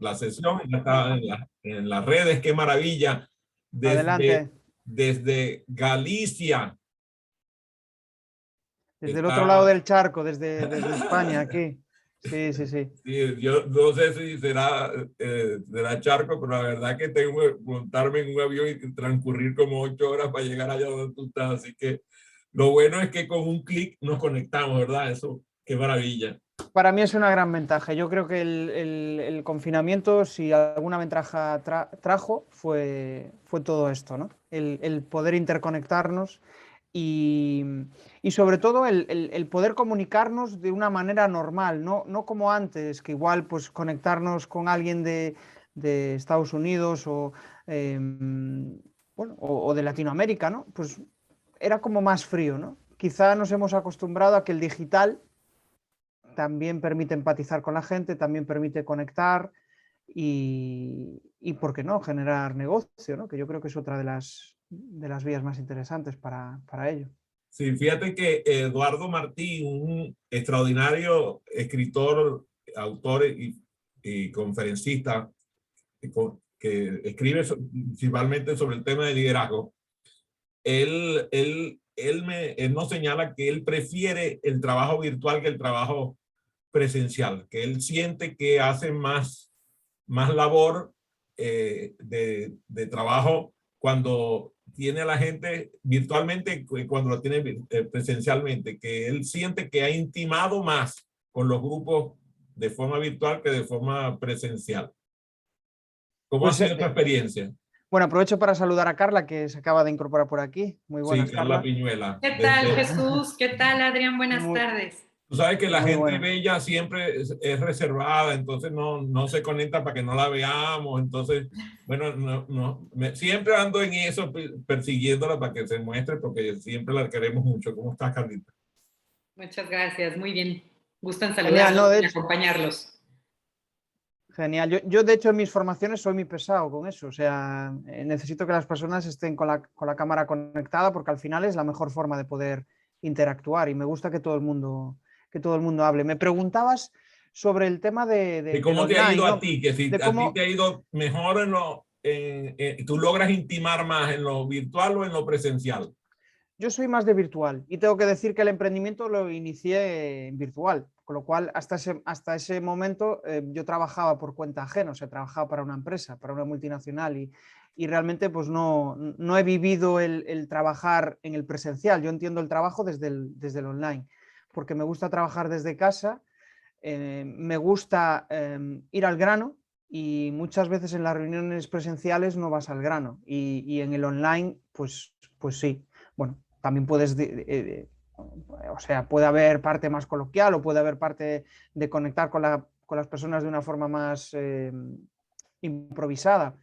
la sesión, ya está en las redes, qué maravilla. Adelante. Desde Galicia. Desde el otro lado del charco, desde España, aquí. Sí, sí, sí. Sí, yo no sé si será charco, pero la verdad que tengo que montarme en un avión y transcurrir como 8 horas para llegar allá donde tú estás. Así que lo bueno es que con un clic nos conectamos, ¿verdad? Eso, qué maravilla. Para mí es una gran ventaja. Yo creo que el confinamiento, si alguna ventaja trajo, fue todo esto, ¿no? El poder interconectarnos y, y sobre todo el poder comunicarnos de una manera normal, no como antes, que igual pues conectarnos con alguien de Estados Unidos o, bueno, o de Latinoamérica, ¿no? Pues era como más frío, ¿no? Quizá nos hemos acostumbrado a que el digital también permite empatizar con la gente, también permite conectar y ¿por qué no?, generar negocio, ¿no? Que yo creo que es otra de las vías más interesantes para ello. Sí, fíjate que Eduardo Martín, un extraordinario escritor, autor y conferencista que escribe principalmente sobre el tema de liderazgo, él nos señala que él prefiere el trabajo virtual que el trabajo presencial, que él siente que hace más labor de trabajo cuando tiene a la gente virtualmente que cuando lo tiene presencialmente, que él siente que ha intimado más con los grupos de forma virtual que de forma presencial. ¿Cómo ha Pues, sido tu experiencia? bueno, aprovecho para saludar a Carla, que se acaba de incorporar por aquí. Muy Sí, buenas, Carla Carla. Piñuela. ¿Qué tal, Jesús? ¿Qué tal, Adrián? Buenas Muy, tardes. Tú sabes que la muy gente buenas. bella siempre es reservada, entonces no se conecta para que no la veamos. Entonces, bueno, siempre ando en eso, persiguiéndola para que se muestre, porque siempre la queremos mucho. ¿Cómo estás, Carlita? Muchas gracias, muy bien. Gustan Genial, ¿no? saludarlos y acompañarlos. Genial. Yo, de hecho, en mis formaciones soy muy pesado con eso. O sea, necesito que las personas estén con la cámara conectada porque al final es la mejor forma de poder interactuar y me gusta que todo el mundo hable. Me preguntabas sobre el tema ¿Y del cómo te ha online, ido a ¿no? ti? Que si De a ti cómo, te ha ido mejor tú logras intimar más en lo virtual o en lo presencial. yo soy más de virtual y tengo que decir que el emprendimiento lo inicié en virtual, con lo cual hasta ese momento yo trabajaba por cuenta ajena, o sea, trabajaba para una empresa, para una multinacional y realmente pues no he vivido el trabajar en el presencial. Yo entiendo el trabajo desde el online, porque me gusta trabajar desde casa, me gusta ir al grano y muchas veces en las reuniones presenciales no vas al grano y en el online pues sí. Bueno, también puedes, o sea, puede haber parte más coloquial o puede haber parte de conectar con las personas de una forma más improvisada.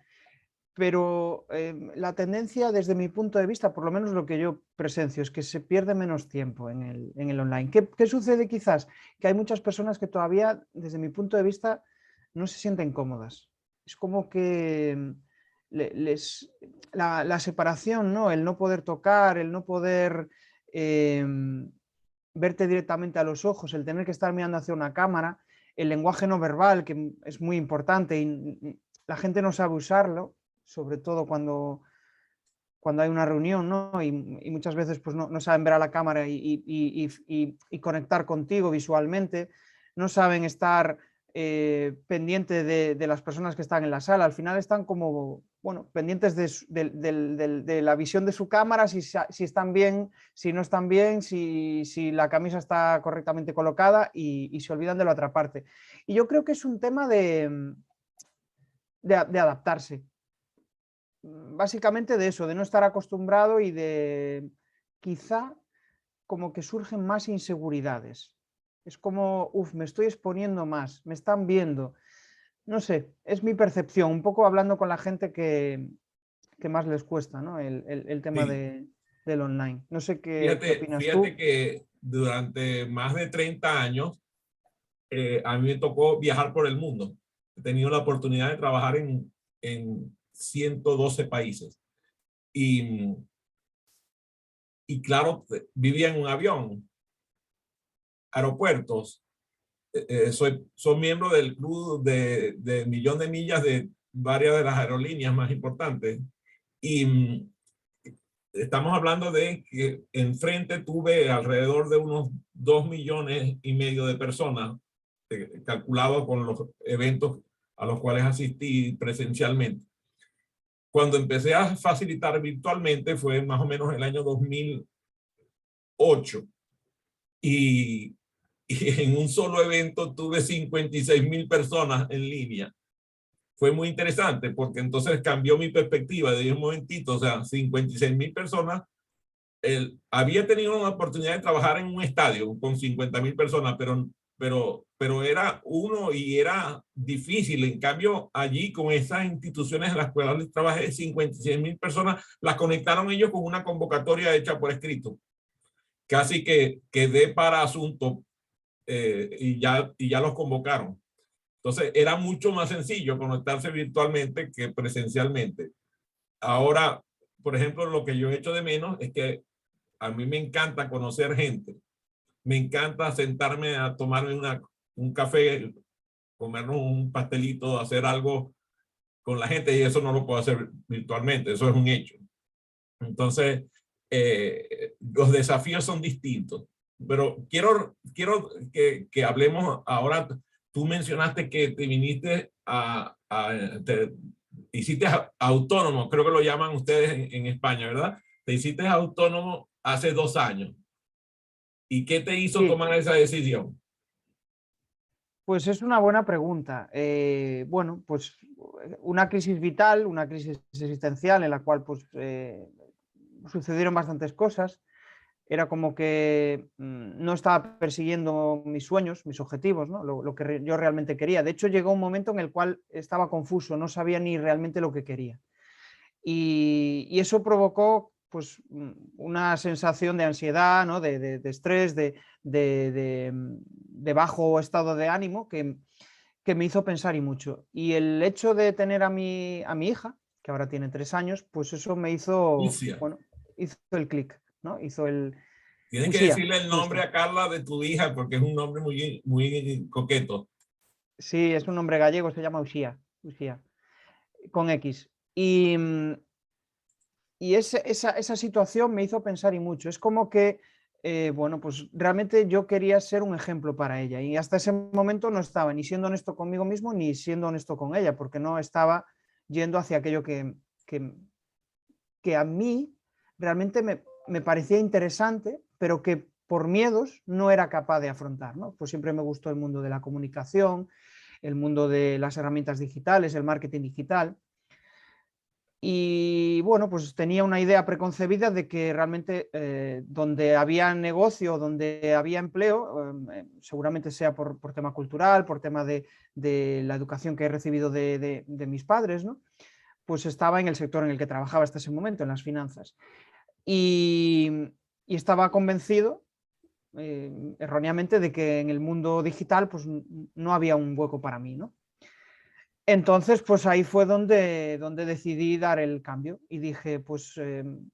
Pero la tendencia desde mi punto de vista, por lo menos lo que yo presencio, es que se pierde menos tiempo en el online. ¿Qué sucede quizás? Que hay muchas personas que todavía, desde mi punto de vista, no se sienten cómodas. Es como que la separación, ¿no? El no poder tocar, el no poder verte directamente a los ojos, el tener que estar mirando hacia una cámara, el lenguaje no verbal, que es muy importante y la gente no sabe usarlo, sobre todo cuando hay una reunión, ¿no? Y muchas veces pues no saben ver a la cámara y conectar contigo visualmente, no saben estar pendiente de las personas que están en la sala, al final están como, bueno, pendientes de la visión de su cámara, si están bien, si no están bien, si la camisa está correctamente colocada y se olvidan de la otra parte. Y yo creo que es un tema de adaptarse. Básicamente de eso, de no estar acostumbrado y de quizá como que surgen más inseguridades. Es como, me estoy exponiendo más, me están viendo. No sé, es mi percepción, un poco hablando con la gente que más les cuesta, ¿no? El tema Sí. del online. No sé qué opinas Fíjate tú. que durante más de 30 años a mí me tocó viajar por el mundo. He tenido la oportunidad de trabajar en 112 países. Y claro, vivía en un avión, aeropuertos, soy miembro del club de millón de millas de varias de las aerolíneas más importantes. Y estamos hablando de que enfrente tuve alrededor de unos 2,5 millones de personas, calculado con los eventos a los cuales asistí presencialmente. Cuando empecé a facilitar virtualmente fue más o menos el año 2008. Y en un solo evento tuve 56,000 personas en línea. Fue muy interesante porque entonces cambió mi perspectiva de un momentito, o sea, 56,000 personas. Había tenido una oportunidad de trabajar en un estadio con 50,000 personas, pero era uno y era difícil. En cambio, allí con esas instituciones en las cuales trabajé, 56,000 personas, las conectaron ellos con una convocatoria hecha por escrito. Casi que quedé para asunto y ya los convocaron. Entonces era mucho más sencillo conectarse virtualmente que presencialmente. Ahora, por ejemplo, lo que yo he hecho de menos es que a mí me encanta conocer gente. Me encanta sentarme a tomarme un café, comernos un pastelito, hacer algo con la gente, y eso no lo puedo hacer virtualmente, eso es un hecho. Entonces, los desafíos son distintos. Pero quiero que hablemos ahora. Tú mencionaste que te viniste te hiciste autónomo, creo que lo llaman ustedes en España, ¿verdad? Te hiciste autónomo hace 2 años. ¿Y qué te hizo Sí. tomar esa decisión? Pues es una buena pregunta. Bueno, pues una crisis vital, una crisis existencial en la cual pues, sucedieron bastantes cosas. Era como que no estaba persiguiendo mis sueños, mis objetivos, ¿no? Lo que yo realmente quería. De hecho, llegó un momento en el cual estaba confuso, no sabía ni realmente lo que quería. Y eso provocó pues, una sensación de ansiedad, ¿no? de estrés, de bajo estado de ánimo que me hizo pensar y mucho. Y el hecho de tener a mi hija, que ahora tiene 3 años, pues eso me hizo, Lucia. bueno, hizo el clic, ¿no? Hizo el... Tienes que Lucía, decirle el nombre justo. a Carla de tu hija porque es un nombre muy coqueto. Sí, es un nombre gallego, se llama Uxía, con X. Y esa situación me hizo pensar y mucho. Es como que, bueno, pues realmente yo quería ser un ejemplo para ella y hasta ese momento no estaba ni siendo honesto conmigo mismo ni siendo honesto con ella, porque no estaba yendo hacia aquello que a mí realmente me parecía interesante, pero que por miedos no era capaz de afrontar, ¿no? Pues siempre me gustó el mundo de la comunicación, el mundo de las herramientas digitales, el marketing digital. Y bueno, pues tenía una idea preconcebida de que realmente donde había negocio, donde había empleo, seguramente sea por tema cultural, por tema de la educación que he recibido de mis padres, ¿no? Pues estaba en el sector en el que trabajaba hasta ese momento, en las finanzas. Y estaba convencido, erróneamente, de que en el mundo digital pues, no había un hueco para mí, ¿no? Entonces, pues ahí fue donde decidí dar el cambio y dije, pues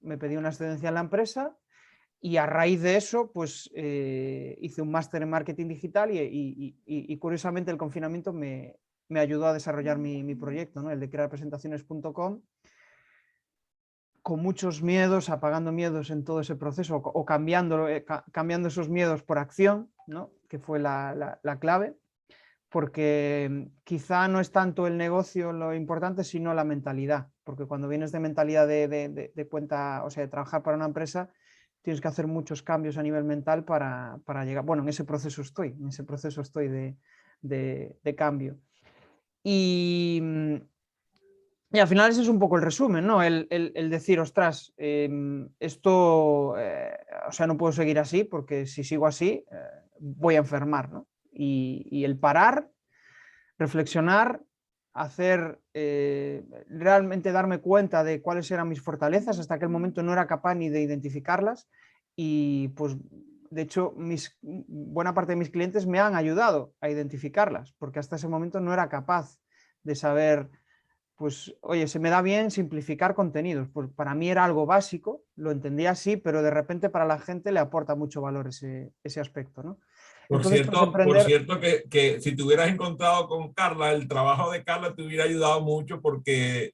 me pedí una excedencia en la empresa y a raíz de eso, pues hice un máster en marketing digital y curiosamente el confinamiento me ayudó a desarrollar mi proyecto, ¿no? El de crearpresentaciones.com, con muchos miedos, apagando miedos en todo ese proceso o cambiando esos miedos por acción, ¿no? Que fue la clave. Porque quizá no es tanto el negocio lo importante, sino la mentalidad, porque cuando vienes de mentalidad de cuenta, o sea, de trabajar para una empresa, tienes que hacer muchos cambios a nivel mental para llegar, bueno, en ese proceso estoy de cambio. Y al final ese es un poco el resumen, ¿no? El decir, ostras, esto, o sea, no puedo seguir así, porque si sigo así, voy a enfermar, ¿no? Y el parar, reflexionar, hacer, realmente darme cuenta de cuáles eran mis fortalezas. Hasta aquel momento no era capaz ni de identificarlas y pues de hecho buena parte de mis clientes me han ayudado a identificarlas porque hasta ese momento no era capaz de saber, pues oye, se me da bien simplificar contenidos, pues para mí era algo básico, lo entendía así, pero de repente para la gente le aporta mucho valor ese aspecto, ¿no? Por Entonces, pues por cierto que si te hubieras encontrado con Carla, el trabajo de Carla te hubiera ayudado mucho porque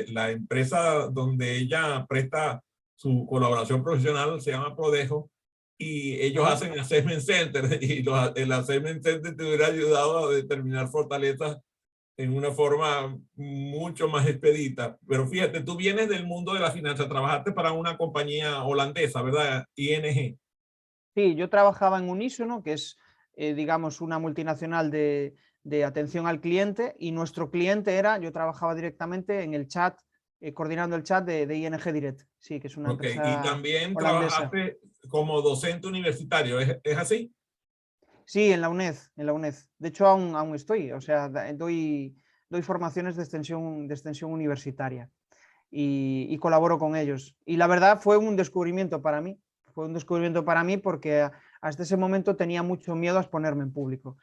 la empresa donde ella presta su colaboración profesional se llama Prodejo y ellos hacen assessment center y el assessment center te hubiera ayudado a determinar fortalezas en una forma mucho más expedita. Pero fíjate, tú vienes del mundo de la finanza, trabajaste para una compañía holandesa, ¿verdad? ING. Sí, yo trabajaba en Unísono, que es, digamos, una multinacional de atención al cliente, y nuestro cliente era, yo trabajaba directamente en el chat, coordinando el chat de ING Direct, sí, que es una Okay. Y empresa también holandesa. trabajaste como docente universitario, ¿es así? Sí, en la UNED, en la UNED. De hecho, aún estoy, o sea, doy formaciones de extensión universitaria y colaboro con ellos. Y la verdad fue un descubrimiento para mí. Fue un descubrimiento para mí porque hasta ese momento tenía mucho miedo a exponerme en público.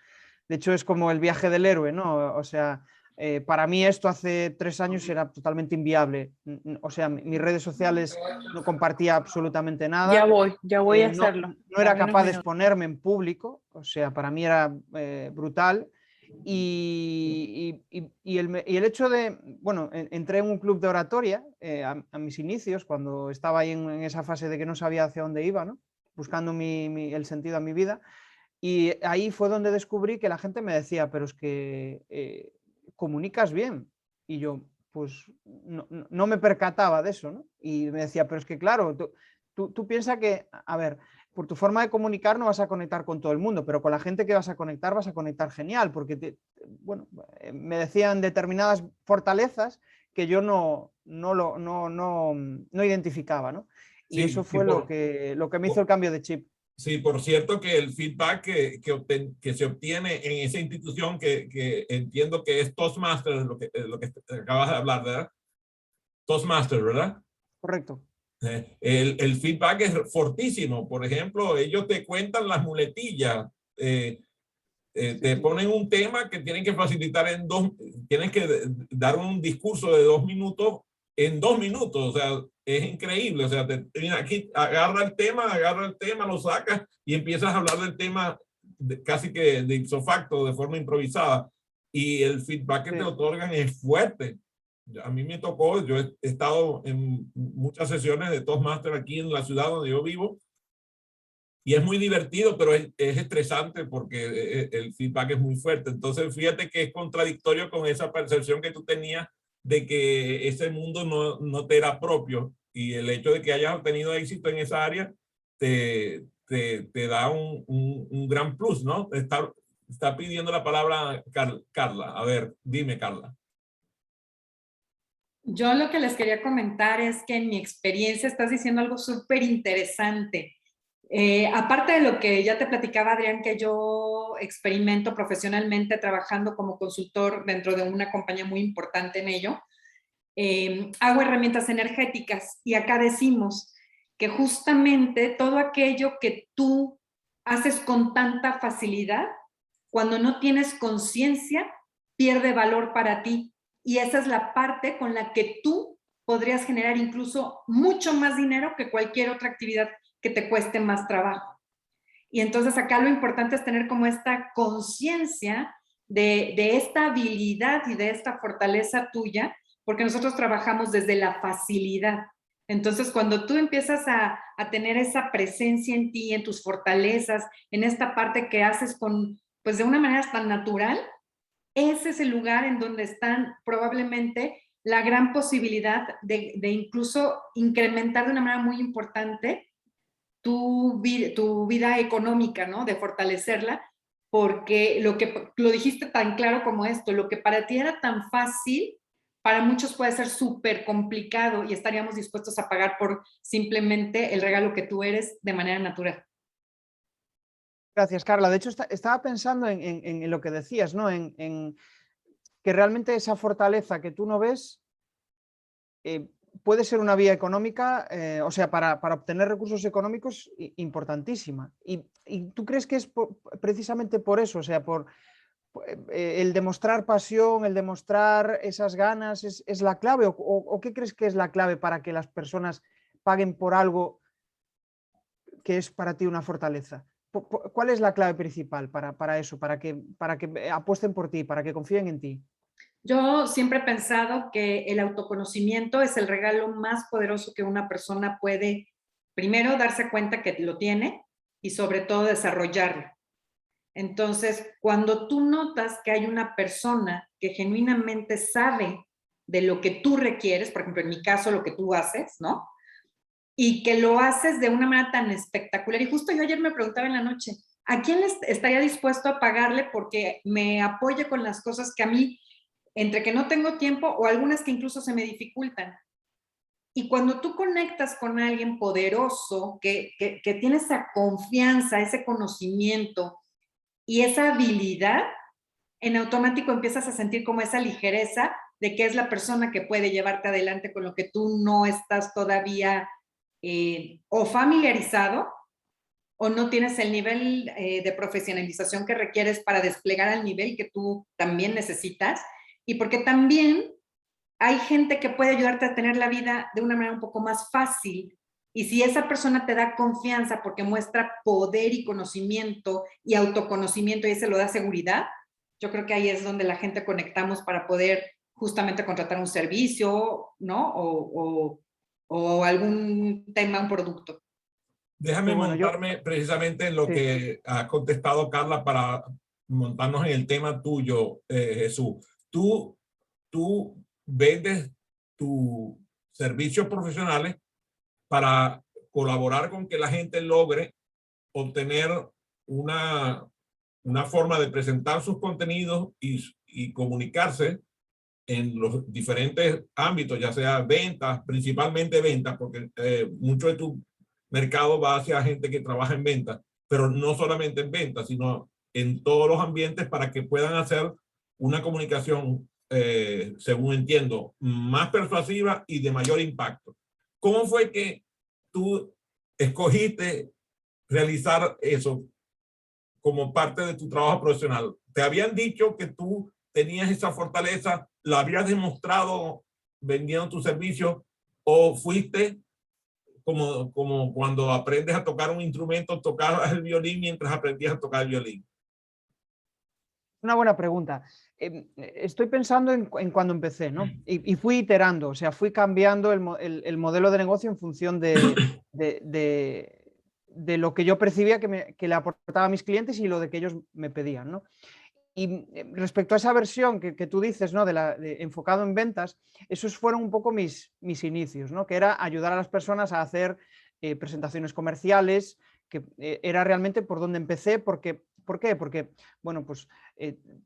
De hecho, es como el viaje del héroe, ¿no? O sea, para mí esto hace 3 años era totalmente inviable. O sea, mis redes sociales no compartía absolutamente nada. Ya voy a No, hacerlo. no era Dame unos capaz de minutos. exponerme en público. O sea, para mí era brutal. Y el hecho de, bueno, entré en un club de oratoria a mis inicios, cuando estaba ahí en esa fase de que no sabía hacia dónde iba, ¿no? Buscando el sentido a mi vida. Y ahí fue donde descubrí que la gente me decía, pero es que comunicas bien. Y yo, pues, no me percataba de eso, ¿no? Y me decía, pero es que claro, tú piensas que, a ver, por tu forma de comunicar no vas a conectar con todo el mundo, pero con la gente que vas a conectar genial, porque, bueno, me decían determinadas fortalezas que yo no identificaba, ¿no? Y Sí, eso fue lo que me hizo el cambio de chip. sí, por cierto que el feedback que se obtiene en esa institución que entiendo que es Toastmasters, lo que acabas de hablar, ¿verdad? Toastmasters, ¿verdad? Correcto. El feedback es fortísimo. Por ejemplo, ellos te cuentan las muletillas, te ponen un tema que tienen que facilitar tienen que dar un discurso de 2 minutos en 2 minutos. O sea, es increíble. O sea, mira, aquí agarra el tema, lo sacas y empiezas a hablar del tema casi que de ipso facto, de forma improvisada. Y el feedback que te otorgan es fuerte. A mí me tocó, yo he estado en muchas sesiones de Toastmasters aquí en la ciudad donde yo vivo y es muy divertido, pero es estresante porque el feedback es muy fuerte. Entonces, fíjate que es contradictorio con esa percepción que tú tenías de que ese mundo no te era propio, y el hecho de que hayas obtenido éxito en esa área te da un gran plus, ¿no? Está pidiendo la palabra Carla. A ver, dime, Carla. Yo lo que les quería comentar es que en mi experiencia estás diciendo algo súper interesante. Aparte de lo que ya te platicaba, Adrián, que yo experimento profesionalmente trabajando como consultor dentro de una compañía muy importante en ello, hago herramientas energéticas y acá decimos que justamente todo aquello que tú haces con tanta facilidad, cuando no tienes conciencia, pierde valor para ti. Y esa es la parte con la que tú podrías generar incluso mucho más dinero que cualquier otra actividad que te cueste más trabajo. Y entonces acá lo importante es tener como esta conciencia de esta habilidad y de esta fortaleza tuya, porque nosotros trabajamos desde la facilidad. Entonces, cuando tú empiezas a tener esa presencia en ti, en tus fortalezas, en esta parte que haces pues de una manera tan natural, ese es el lugar en donde están probablemente la gran posibilidad de incluso incrementar de una manera muy importante tu vida económica, ¿no? De fortalecerla, porque lo dijiste tan claro como esto, lo que para ti era tan fácil, para muchos puede ser súper complicado y estaríamos dispuestos a pagar por simplemente el regalo que tú eres de manera natural. Gracias, Carla. De hecho, estaba pensando en lo que decías, ¿no? En que realmente esa fortaleza que tú no ves puede ser una vía económica, o sea, para obtener recursos económicos importantísima. ¿Y tú crees que es precisamente por eso? O sea, por el demostrar pasión, el demostrar esas ganas, ¿es la clave? ¿O qué crees que es la clave para que las personas paguen por algo que es para ti una fortaleza? ¿Cuál es la clave principal para eso, para que apuesten por ti, para que confíen en ti? Yo siempre he pensado que el autoconocimiento es el regalo más poderoso que una persona puede, primero, darse cuenta que lo tiene y sobre todo desarrollarlo. Entonces, cuando tú notas que hay una persona que genuinamente sabe de lo que tú requieres, por ejemplo, en mi caso, lo que tú haces, ¿no? Y que lo haces de una manera tan espectacular. Y justo yo ayer me preguntaba en la noche, ¿a quién estaría dispuesto a pagarle porque me apoye con las cosas que a mí, entre que no tengo tiempo o algunas que incluso se me dificultan? Y cuando tú conectas con alguien poderoso, que tiene esa confianza, ese conocimiento y esa habilidad, en automático empiezas a sentir como esa ligereza de que es la persona que puede llevarte adelante con lo que tú no estás todavía o familiarizado o no tienes el nivel de profesionalización que requieres para desplegar al nivel que tú también necesitas, y porque también hay gente que puede ayudarte a tener la vida de una manera un poco más fácil. Y si esa persona te da confianza porque muestra poder y conocimiento y autoconocimiento y eso lo da seguridad, yo creo que ahí es donde la gente conectamos para poder justamente contratar un servicio, ¿no? O algún tema, un producto. Déjame Bueno, montarme precisamente en lo sí. que ha contestado Carla para montarnos en el tema tuyo, Jesús. Tú vendes tus servicios profesionales para colaborar con que la gente logre obtener una forma de presentar sus contenidos y comunicarse en los diferentes ámbitos, ya sea ventas, principalmente ventas, porque mucho de tu mercado va hacia gente que trabaja en ventas, pero no solamente en ventas, sino en todos los ambientes para que puedan hacer una comunicación, según entiendo, más persuasiva y de mayor impacto. ¿Cómo fue que tú escogiste realizar eso como parte de tu trabajo profesional? ¿Te habían dicho que tú tenías esa fortaleza? ¿La habías demostrado vendiendo tu servicio? ¿O fuiste como cuando aprendes a tocar un instrumento, tocabas el violín mientras aprendías a tocar el violín? Una buena pregunta. Estoy pensando en cuando empecé, ¿no? Y fui iterando, o sea, fui cambiando el modelo de negocio en función de lo que yo percibía que le aportaba a mis clientes y lo de que ellos me pedían, ¿no? Y respecto a esa versión que tú dices, ¿no? Enfocado en ventas, esos fueron un poco mis inicios, ¿no? Que era ayudar a las personas a hacer presentaciones comerciales, que era realmente por donde empecé, ¿por qué? Porque, bueno, pues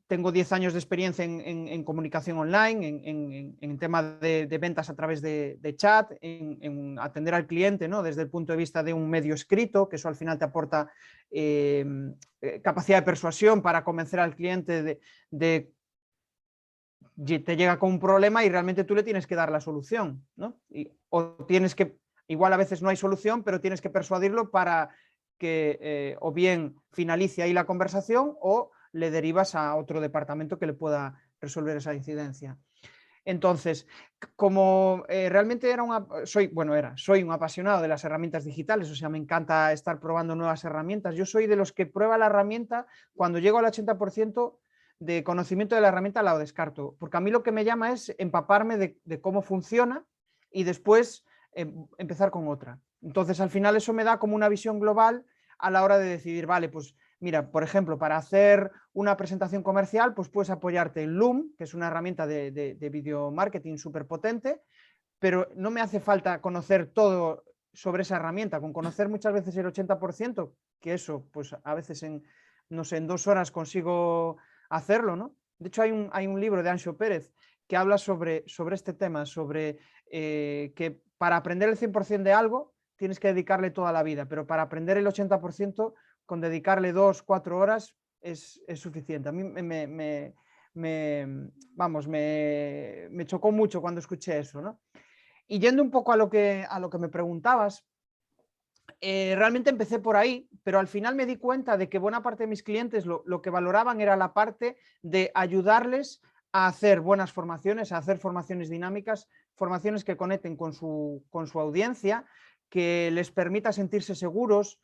tengo 10 años de experiencia en comunicación online, en tema de ventas a través de chat, en atender al cliente, ¿no? Desde el punto de vista de un medio escrito, que eso al final te aporta capacidad de persuasión para convencer al cliente de te llega con un problema y realmente tú le tienes que dar la solución, ¿no? O tienes que, igual a veces no hay solución, pero tienes que persuadirlo para que o bien finalice ahí la conversación o le derivas a otro departamento que le pueda resolver esa incidencia. Entonces, como realmente soy un apasionado de las herramientas digitales, o sea, me encanta estar probando nuevas herramientas. Yo soy de los que prueba la herramienta, cuando llego al 80% de conocimiento de la herramienta la descarto, porque a mí lo que me llama es empaparme de cómo funciona y después empezar con otra. Entonces, al final eso me da como una visión global a la hora de decidir, vale, pues mira, por ejemplo, para hacer una presentación comercial, pues puedes apoyarte en Loom, que es una herramienta de video marketing súper potente, pero no me hace falta conocer todo sobre esa herramienta. Con conocer muchas veces el 80%, que eso, pues a veces no sé, en 2 horas consigo hacerlo, ¿no? De hecho, hay un libro de Anxo Pérez que habla sobre este tema, sobre que para aprender el 100% de algo tienes que dedicarle toda la vida, pero para aprender el 80%, con dedicarle 2 o 4 horas es suficiente. A mí me chocó mucho cuando escuché eso, ¿no? Y yendo un poco a lo que me preguntabas, realmente empecé por ahí, pero al final me di cuenta de que buena parte de mis clientes lo que valoraban era la parte de ayudarles a hacer buenas formaciones, a hacer formaciones dinámicas, formaciones que conecten con su audiencia, que les permita sentirse seguros,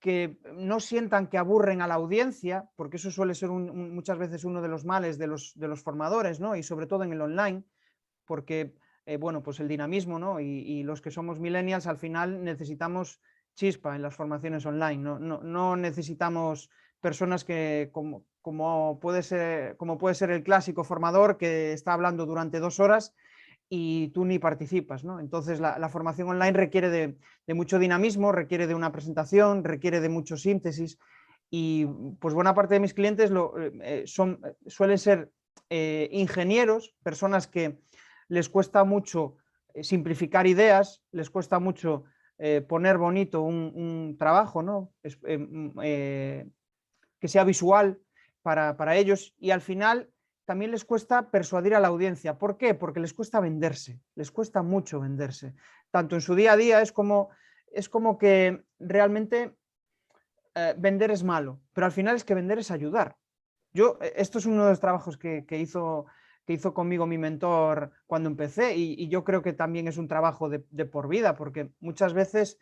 que no sientan que aburren a la audiencia, porque eso suele ser muchas veces uno de los males de los formadores, ¿no? Y sobre todo en el online, porque bueno, pues el dinamismo, ¿no? Y los que somos millennials al final necesitamos chispa en las formaciones online, no necesitamos personas que como puede ser el clásico formador que está hablando durante 2 horas y tú ni participas, ¿no? Entonces la formación online requiere de mucho dinamismo, requiere de una presentación, requiere de mucho síntesis y pues buena parte de mis clientes suelen ser ingenieros, personas que les cuesta mucho simplificar ideas, les cuesta mucho poner bonito un trabajo, ¿no? Que sea visual para ellos y al final también les cuesta persuadir a la audiencia. ¿Por qué? Porque les cuesta venderse, les cuesta mucho venderse. Tanto en su día a día es como que realmente vender es malo, pero al final es que vender es ayudar. Esto es uno de los trabajos que hizo conmigo mi mentor cuando empecé y yo creo que también es un trabajo de por vida, porque muchas veces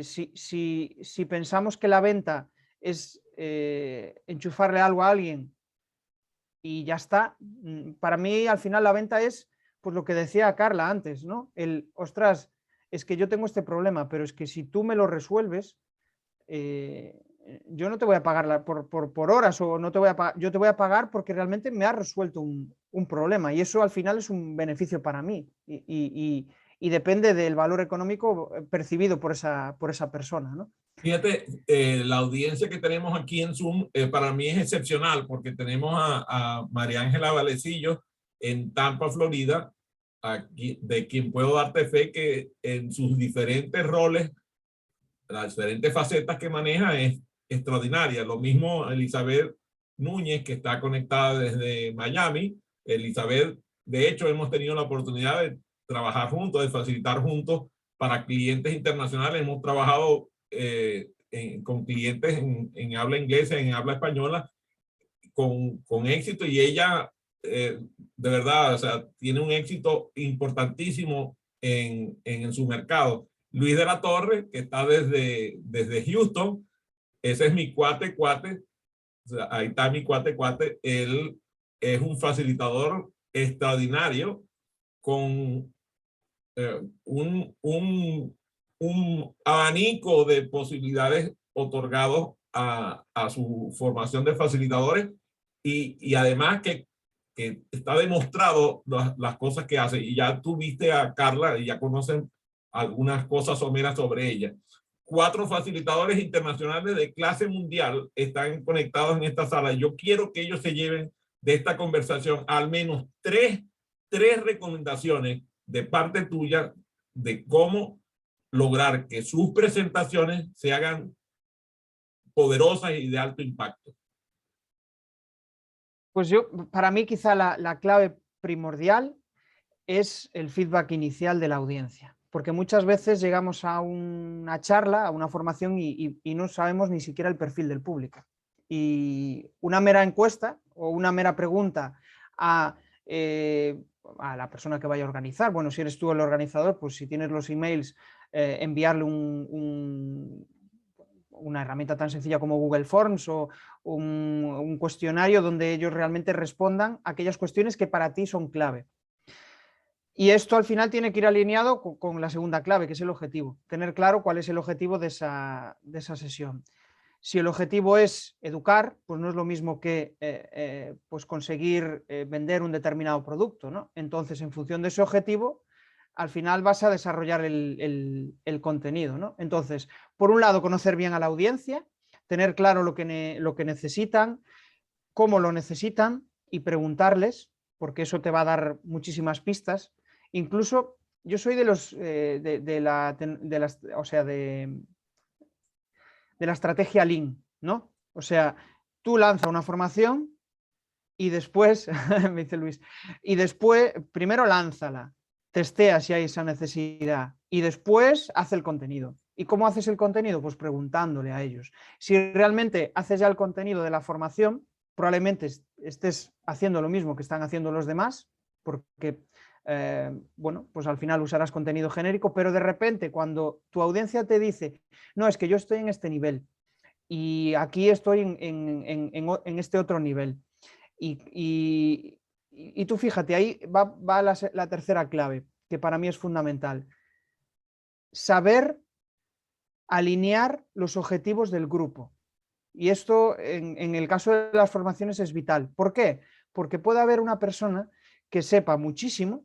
si pensamos que la venta es enchufarle algo a alguien y ya está, para mí al final la venta es pues lo que decía Carla antes, ¿no? Ostras, es que yo tengo este problema, pero es que si tú me lo resuelves, yo no te voy a pagar por horas o no te voy a pagar, yo te voy a pagar porque realmente me has resuelto un problema y eso al final es un beneficio para mí y depende del valor económico percibido por esa persona, ¿no? Fíjate, la audiencia que tenemos aquí en Zoom para mí es excepcional porque tenemos a María Ángela Valecillo en Tampa, Florida, aquí, de quien puedo darte fe que en sus diferentes roles, las diferentes facetas que maneja es extraordinaria. Lo mismo Elizabeth Núñez, que está conectada desde Miami. Elizabeth, de hecho, hemos tenido la oportunidad de trabajar juntos, de facilitar juntos para clientes internacionales. Hemos trabajado con clientes en habla inglesa, en habla española, con éxito y ella de verdad, o sea, tiene un éxito importantísimo en su mercado. Luis de la Torre, que está desde Houston, ese es mi cuate, o sea, ahí está mi cuate, él es un facilitador extraordinario con un abanico de posibilidades otorgados a su formación de facilitadores y además que está demostrado las cosas que hace y ya tú viste a Carla y ya conocen algunas cosas someras sobre ella. 4 facilitadores internacionales de clase mundial están conectados en esta sala. Yo quiero que ellos se lleven de esta conversación al menos tres recomendaciones de parte tuya de cómo lograr que sus presentaciones se hagan poderosas y de alto impacto. Pues para mí quizá la clave primordial es el feedback inicial de la audiencia, porque muchas veces llegamos a una charla, a una formación y no sabemos ni siquiera el perfil del público. Y una mera encuesta o una mera pregunta a la persona que vaya a organizar, bueno, si eres tú el organizador, pues si tienes los emails, enviarle una herramienta tan sencilla como Google Forms o un cuestionario donde ellos realmente respondan a aquellas cuestiones que para ti son clave. Y esto al final tiene que ir alineado con la segunda clave, que es el objetivo. Tener claro cuál es el objetivo de esa sesión. Si el objetivo es educar, pues no es lo mismo que pues conseguir vender un determinado producto, ¿no? Entonces, en función de ese objetivo, al final vas a desarrollar el contenido, ¿no? Entonces, por un lado, conocer bien a la audiencia, tener claro lo que necesitan, cómo lo necesitan y preguntarles, porque eso te va a dar muchísimas pistas. Incluso yo soy de la estrategia Lean, ¿no? O sea, tú lanzas una formación y después, me dice Luis, y después, primero lánzala, testea si hay esa necesidad y después hace el contenido. ¿Y cómo haces el contenido? Pues preguntándole a ellos. Si realmente haces ya el contenido de la formación, probablemente estés haciendo lo mismo que están haciendo los demás, porque bueno, pues al final usarás contenido genérico, pero de repente cuando tu audiencia te dice, no, es que yo estoy en este nivel Y aquí estoy en este otro nivel. Y tú fíjate, ahí va la tercera clave, que para mí es fundamental. Saber alinear los objetivos del grupo. Y esto en el caso de las formaciones es vital. ¿Por qué? Porque puede haber una persona que sepa muchísimo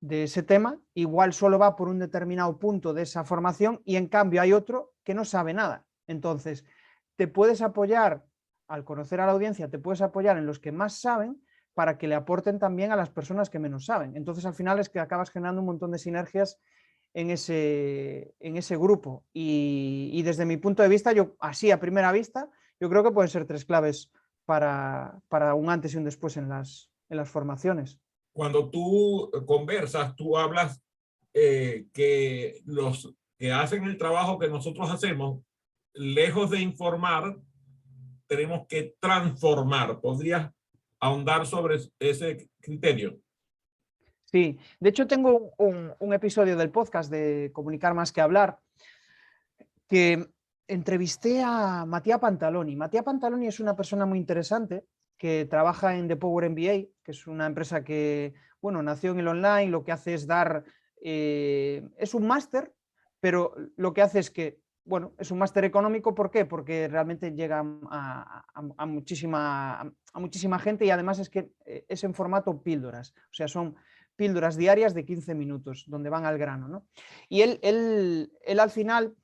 de ese tema, igual solo va por un determinado punto de esa formación y en cambio hay otro que no sabe nada. Entonces, te puedes apoyar, al conocer a la audiencia, te puedes apoyar en los que más saben para que le aporten también a las personas que menos saben. Entonces, al final es que acabas generando un montón de sinergias en ese grupo. Y desde mi punto de vista, yo así a primera vista, yo creo que pueden ser 3 claves para un antes y un después en las formaciones. Cuando tú conversas, tú hablas que los que hacen el trabajo que nosotros hacemos, lejos de informar, tenemos que transformar. ¿Podrías ahondar sobre ese criterio? Sí, de hecho tengo un episodio del podcast de Comunicar más que hablar que entrevisté a Mattia Pantaloni. Mattia Pantaloni es una persona muy interesante que trabaja en The Power MBA, que es una empresa que, bueno, nació en el online, lo que hace es dar, es un máster, pero lo que hace es que, bueno, es un máster económico, ¿por qué? Porque realmente llega a muchísima gente y además es que es en formato píldoras, o sea, son píldoras diarias de 15 minutos, donde van al grano, ¿no? Y él al final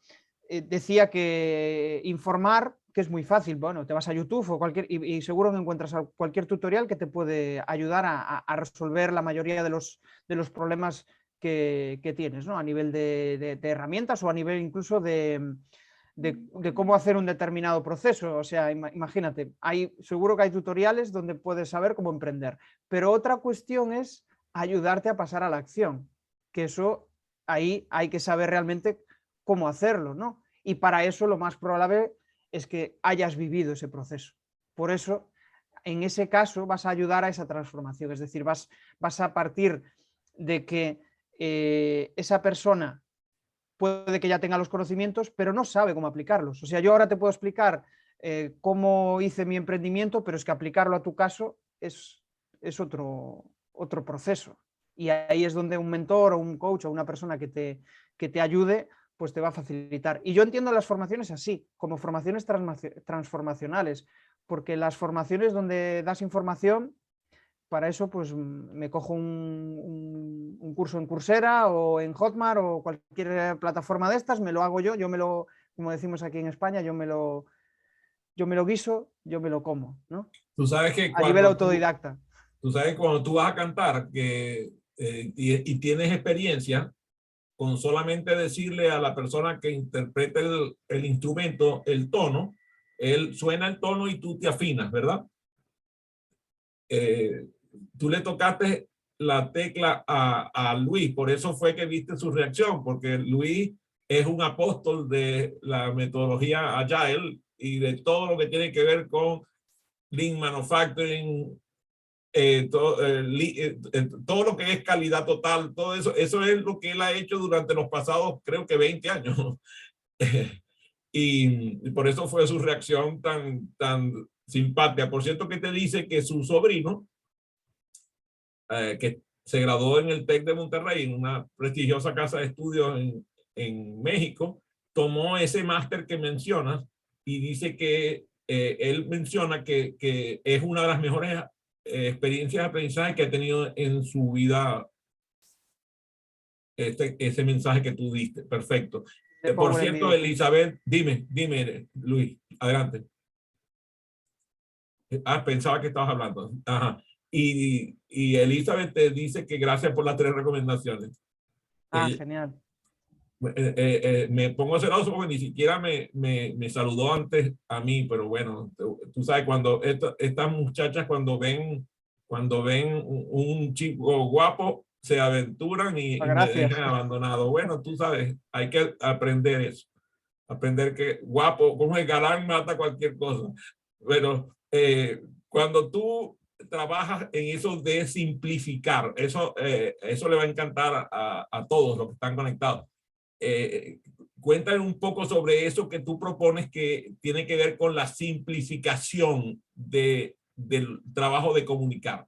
decía que informar, que es muy fácil, bueno, te vas a YouTube o y seguro que encuentras cualquier tutorial que te puede ayudar a resolver la mayoría de los problemas que tienes, ¿no? A nivel de herramientas o a nivel incluso de cómo hacer un determinado proceso. O sea, imagínate, seguro que hay tutoriales donde puedes saber cómo emprender, pero otra cuestión es ayudarte a pasar a la acción, que eso ahí hay que saber realmente cómo hacerlo, ¿no? Y para eso lo más probable es que hayas vivido ese proceso. Por eso, en ese caso, vas a ayudar a esa transformación, es decir, vas a partir de que esa persona puede que ya tenga los conocimientos, pero no sabe cómo aplicarlos. O sea, yo ahora te puedo explicar cómo hice mi emprendimiento, pero es que aplicarlo a tu caso es otro proceso. Y ahí es donde un mentor o un coach o una persona que te ayude, pues te va a facilitar. Y yo entiendo las formaciones así, como formaciones transformacionales, porque las formaciones donde das información, para eso pues me cojo un curso en Coursera o en Hotmart o cualquier plataforma de estas, me lo hago yo como decimos aquí en España, yo me lo guiso, yo me lo como, ¿no? Tú sabes que A nivel autodidacta. Tú sabes cuando tú vas a cantar y tienes experiencia, con solamente decirle a la persona que interprete el instrumento, el tono, él suena el tono y tú te afinas, ¿verdad? Tú le tocaste la tecla a Luis, por eso fue que viste su reacción, porque Luis es un apóstol de la metodología Agile y de todo lo que tiene que ver con Lean Manufacturing, todo lo que es calidad total, todo eso es lo que él ha hecho durante los pasados, creo que 20 años. Y por eso fue su reacción tan simpática. Por cierto, que te dice que su sobrino, que se graduó en el TEC de Monterrey, en una prestigiosa casa de estudios en México, tomó ese máster que mencionas y dice que él menciona que es una de las mejores experiencias de aprendizaje que ha tenido en su vida. Ese mensaje que tú diste, perfecto. Por cierto, Elizabeth, dime, Luis, adelante. Pensaba que estabas hablando. Ajá. Y Elizabeth te dice que gracias por las 3 recomendaciones. Genial. Me pongo celoso porque ni siquiera me saludó antes a mí, pero bueno, tú sabes, cuando estas muchachas cuando ven un chico guapo, se aventuran y me dejan abandonado. Bueno, tú sabes, hay que aprender eso. Aprender que guapo, como el galán mata cualquier cosa. Bueno, cuando tú trabajas en eso de simplificar, eso le va a encantar a todos los que están conectados. Cuéntame un poco sobre eso que tú propones que tiene que ver con la simplificación del trabajo de comunicar.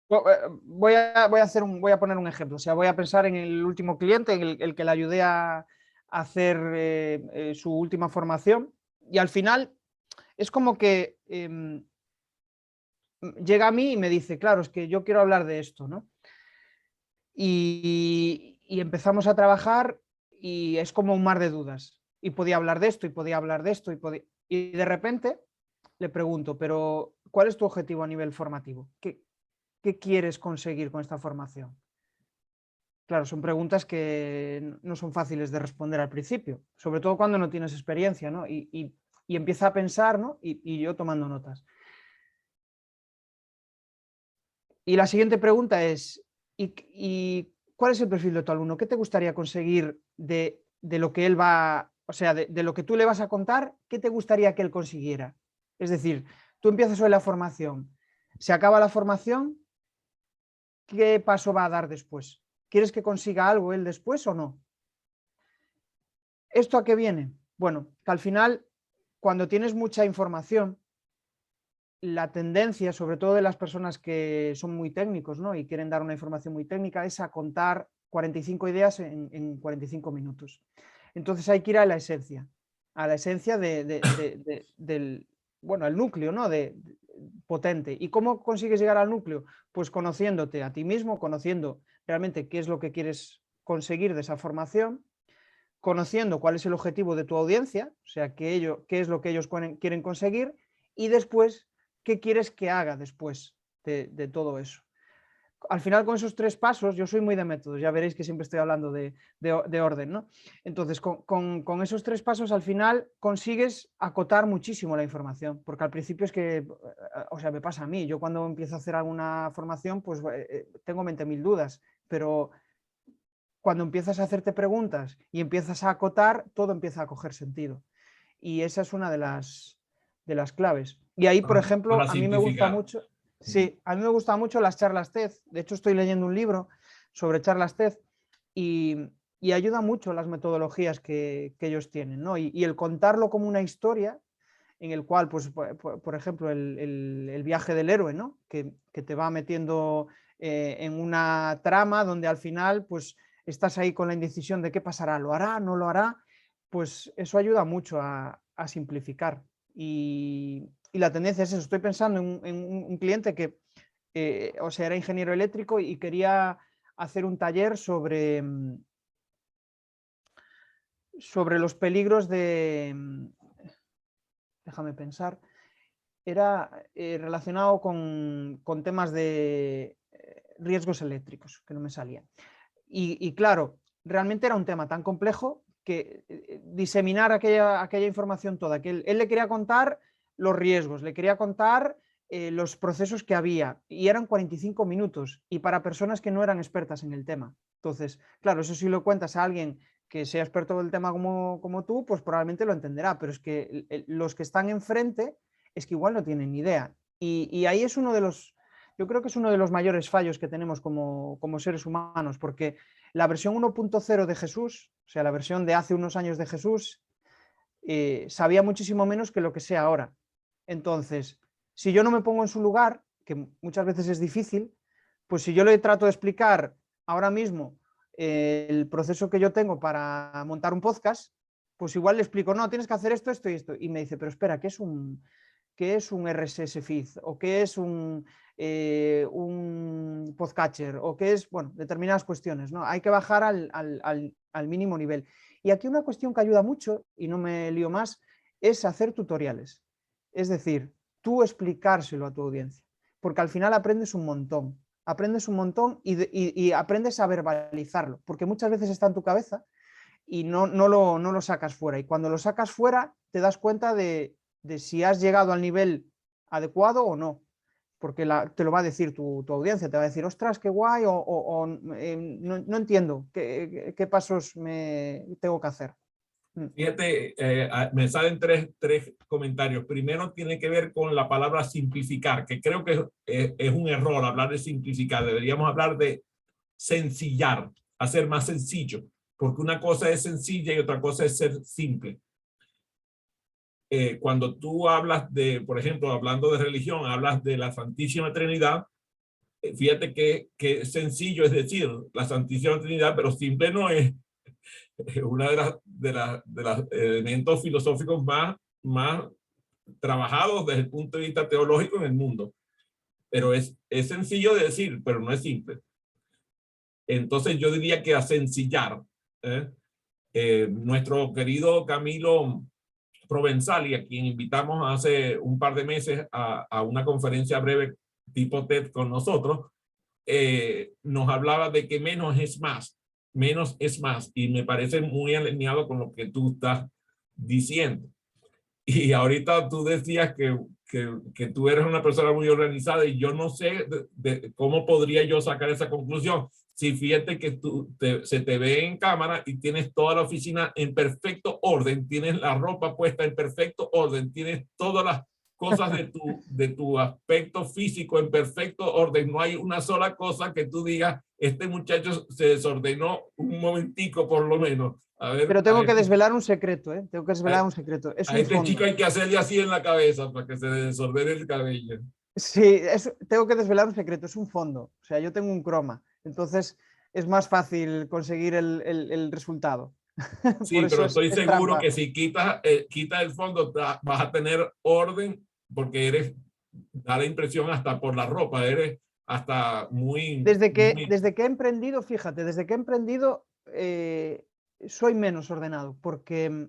Voy a poner un ejemplo. O sea, voy a pensar en el último cliente, en el que le ayudé a hacer su última formación. Y al final es como que llega a mí y me dice, claro, es que yo quiero hablar de esto, ¿no? Y empezamos a trabajar y es como un mar de dudas. Y podía hablar de esto, y podía hablar de esto, y de repente le pregunto, pero ¿cuál es tu objetivo a nivel formativo? ¿Qué quieres conseguir con esta formación? Claro, son preguntas que no son fáciles de responder al principio, sobre todo cuando no tienes experiencia, ¿no? Y empieza a pensar, ¿no? Y yo tomando notas. Y la siguiente pregunta es, ¿y cuál es el perfil de tu alumno? ¿Qué te gustaría conseguir de lo que él va, o sea, de lo que tú le vas a contar? ¿Qué te gustaría que él consiguiera? Es decir, tú empiezas hoy la formación, se acaba la formación, ¿qué paso va a dar después? ¿Quieres que consiga algo él después o no? ¿Esto a qué viene? Bueno, que al final, cuando tienes mucha información, la tendencia, sobre todo de las personas que son muy técnicos, ¿no? Y quieren dar una información muy técnica, es a contar 45 ideas en 45 minutos. Entonces hay que ir a la esencia del, bueno, el núcleo, ¿no? Potente. ¿Y cómo consigues llegar al núcleo? Pues conociéndote a ti mismo, conociendo realmente qué es lo que quieres conseguir de esa formación, conociendo cuál es el objetivo de tu audiencia, o sea, qué es lo que ellos quieren conseguir, y después qué quieres que haga después de todo eso. Al final, con esos 3 pasos, yo soy muy de métodos, ya veréis que siempre estoy hablando de orden, ¿no? Entonces, con esos 3 pasos, al final consigues acotar muchísimo la información, porque al principio es que, o sea, me pasa a mí, yo cuando empiezo a hacer alguna formación, pues tengo 20.000 dudas, pero cuando empiezas a hacerte preguntas y empiezas a acotar, todo empieza a coger sentido. Y esa es una de las claves. Y ahí, por ejemplo, a mí me gusta mucho, sí, a mí me gustan mucho las charlas TED. De hecho, estoy leyendo un libro sobre charlas TED y ayuda mucho las metodologías que ellos tienen, ¿no? Y el contarlo como una historia en el cual, pues, por ejemplo, el viaje del héroe, ¿no? Que te va metiendo en una trama donde al final, pues, estás ahí con la indecisión de qué pasará, ¿lo hará, no lo hará? Pues eso ayuda mucho a simplificar. Y la tendencia es eso. Estoy pensando en un cliente que, o sea, era ingeniero eléctrico y quería hacer un taller sobre los peligros de, déjame pensar, era relacionado con temas de riesgos eléctricos, que no me salía. Y claro, realmente era un tema tan complejo que diseminar aquella información toda, que él le quería contar los riesgos, le quería contar los procesos que había, y eran 45 minutos, y para personas que no eran expertas en el tema. Entonces, claro, eso si lo cuentas a alguien que sea experto del tema como tú, pues probablemente lo entenderá, pero es que los que están enfrente es que igual no tienen ni idea. Y ahí es uno de los, yo creo que es uno de los mayores fallos que tenemos como seres humanos, porque la versión 1.0 de Jesús, o sea, la versión de hace unos años de Jesús, sabía muchísimo menos que lo que sé ahora. Entonces, si yo no me pongo en su lugar, que muchas veces es difícil, pues si yo le trato de explicar ahora mismo el proceso que yo tengo para montar un podcast, pues igual le explico, no, tienes que hacer esto, esto y esto. Y me dice, pero espera, ¿qué es un RSS feed? ¿O qué es un podcatcher? ¿O qué es, bueno, determinadas cuestiones, ¿no? Hay que bajar al mínimo nivel. Y aquí una cuestión que ayuda mucho, y no me lío más, es hacer tutoriales. Es decir, tú explicárselo a tu audiencia, porque al final aprendes un montón y aprendes a verbalizarlo, porque muchas veces está en tu cabeza y no lo sacas fuera. Y cuando lo sacas fuera, te das cuenta de si has llegado al nivel adecuado o no, porque te lo va a decir tu audiencia, te va a decir, ostras, qué guay, no entiendo qué pasos tengo que hacer. Fíjate, me salen tres comentarios. Primero tiene que ver con la palabra simplificar, que creo que es un error hablar de simplificar. Deberíamos hablar de sencillar, hacer más sencillo. porque una cosa es sencilla y otra cosa es ser simple. Cuando tú hablas de, por ejemplo, hablando de religión, hablas de la Santísima Trinidad, fíjate que sencillo es decir la Santísima Trinidad, pero simple no es. Una de los elementos filosóficos más trabajados desde el punto de vista teológico en el mundo. Pero es sencillo de decir, pero no es simple. Entonces yo diría que a sencillar. Nuestro querido Camilo Provenzali, a quien invitamos hace un par de meses a una conferencia breve tipo TED con nosotros, nos hablaba de que menos es más. Menos es más, y me parece muy alineado con lo que tú estás diciendo. Y ahorita tú decías que tú eres una persona muy organizada, y yo no sé de cómo podría yo sacar esa conclusión. Si fíjate que se te ve en cámara y tienes toda la oficina en perfecto orden, tienes la ropa puesta en perfecto orden, tienes todas las cosas de tu aspecto físico en perfecto orden. No hay una sola cosa que tú digas, este muchacho se desordenó un momentico por lo menos. A ver, pero tengo que desvelar un secreto, ¿eh? Tengo que desvelar un secreto. Es a un este fondo. chico hay que hacerle así en la cabeza para que se desordene el cabello. Sí, tengo que desvelar un secreto, es un fondo. O sea, yo tengo un croma, entonces es más fácil conseguir el resultado. Sí, Por eso pero estoy es seguro trampa. que si quitas el fondo vas a tener orden, porque da la impresión hasta por la ropa, eres hasta muy... Desde que he emprendido, fíjate, desde que he emprendido soy menos ordenado, porque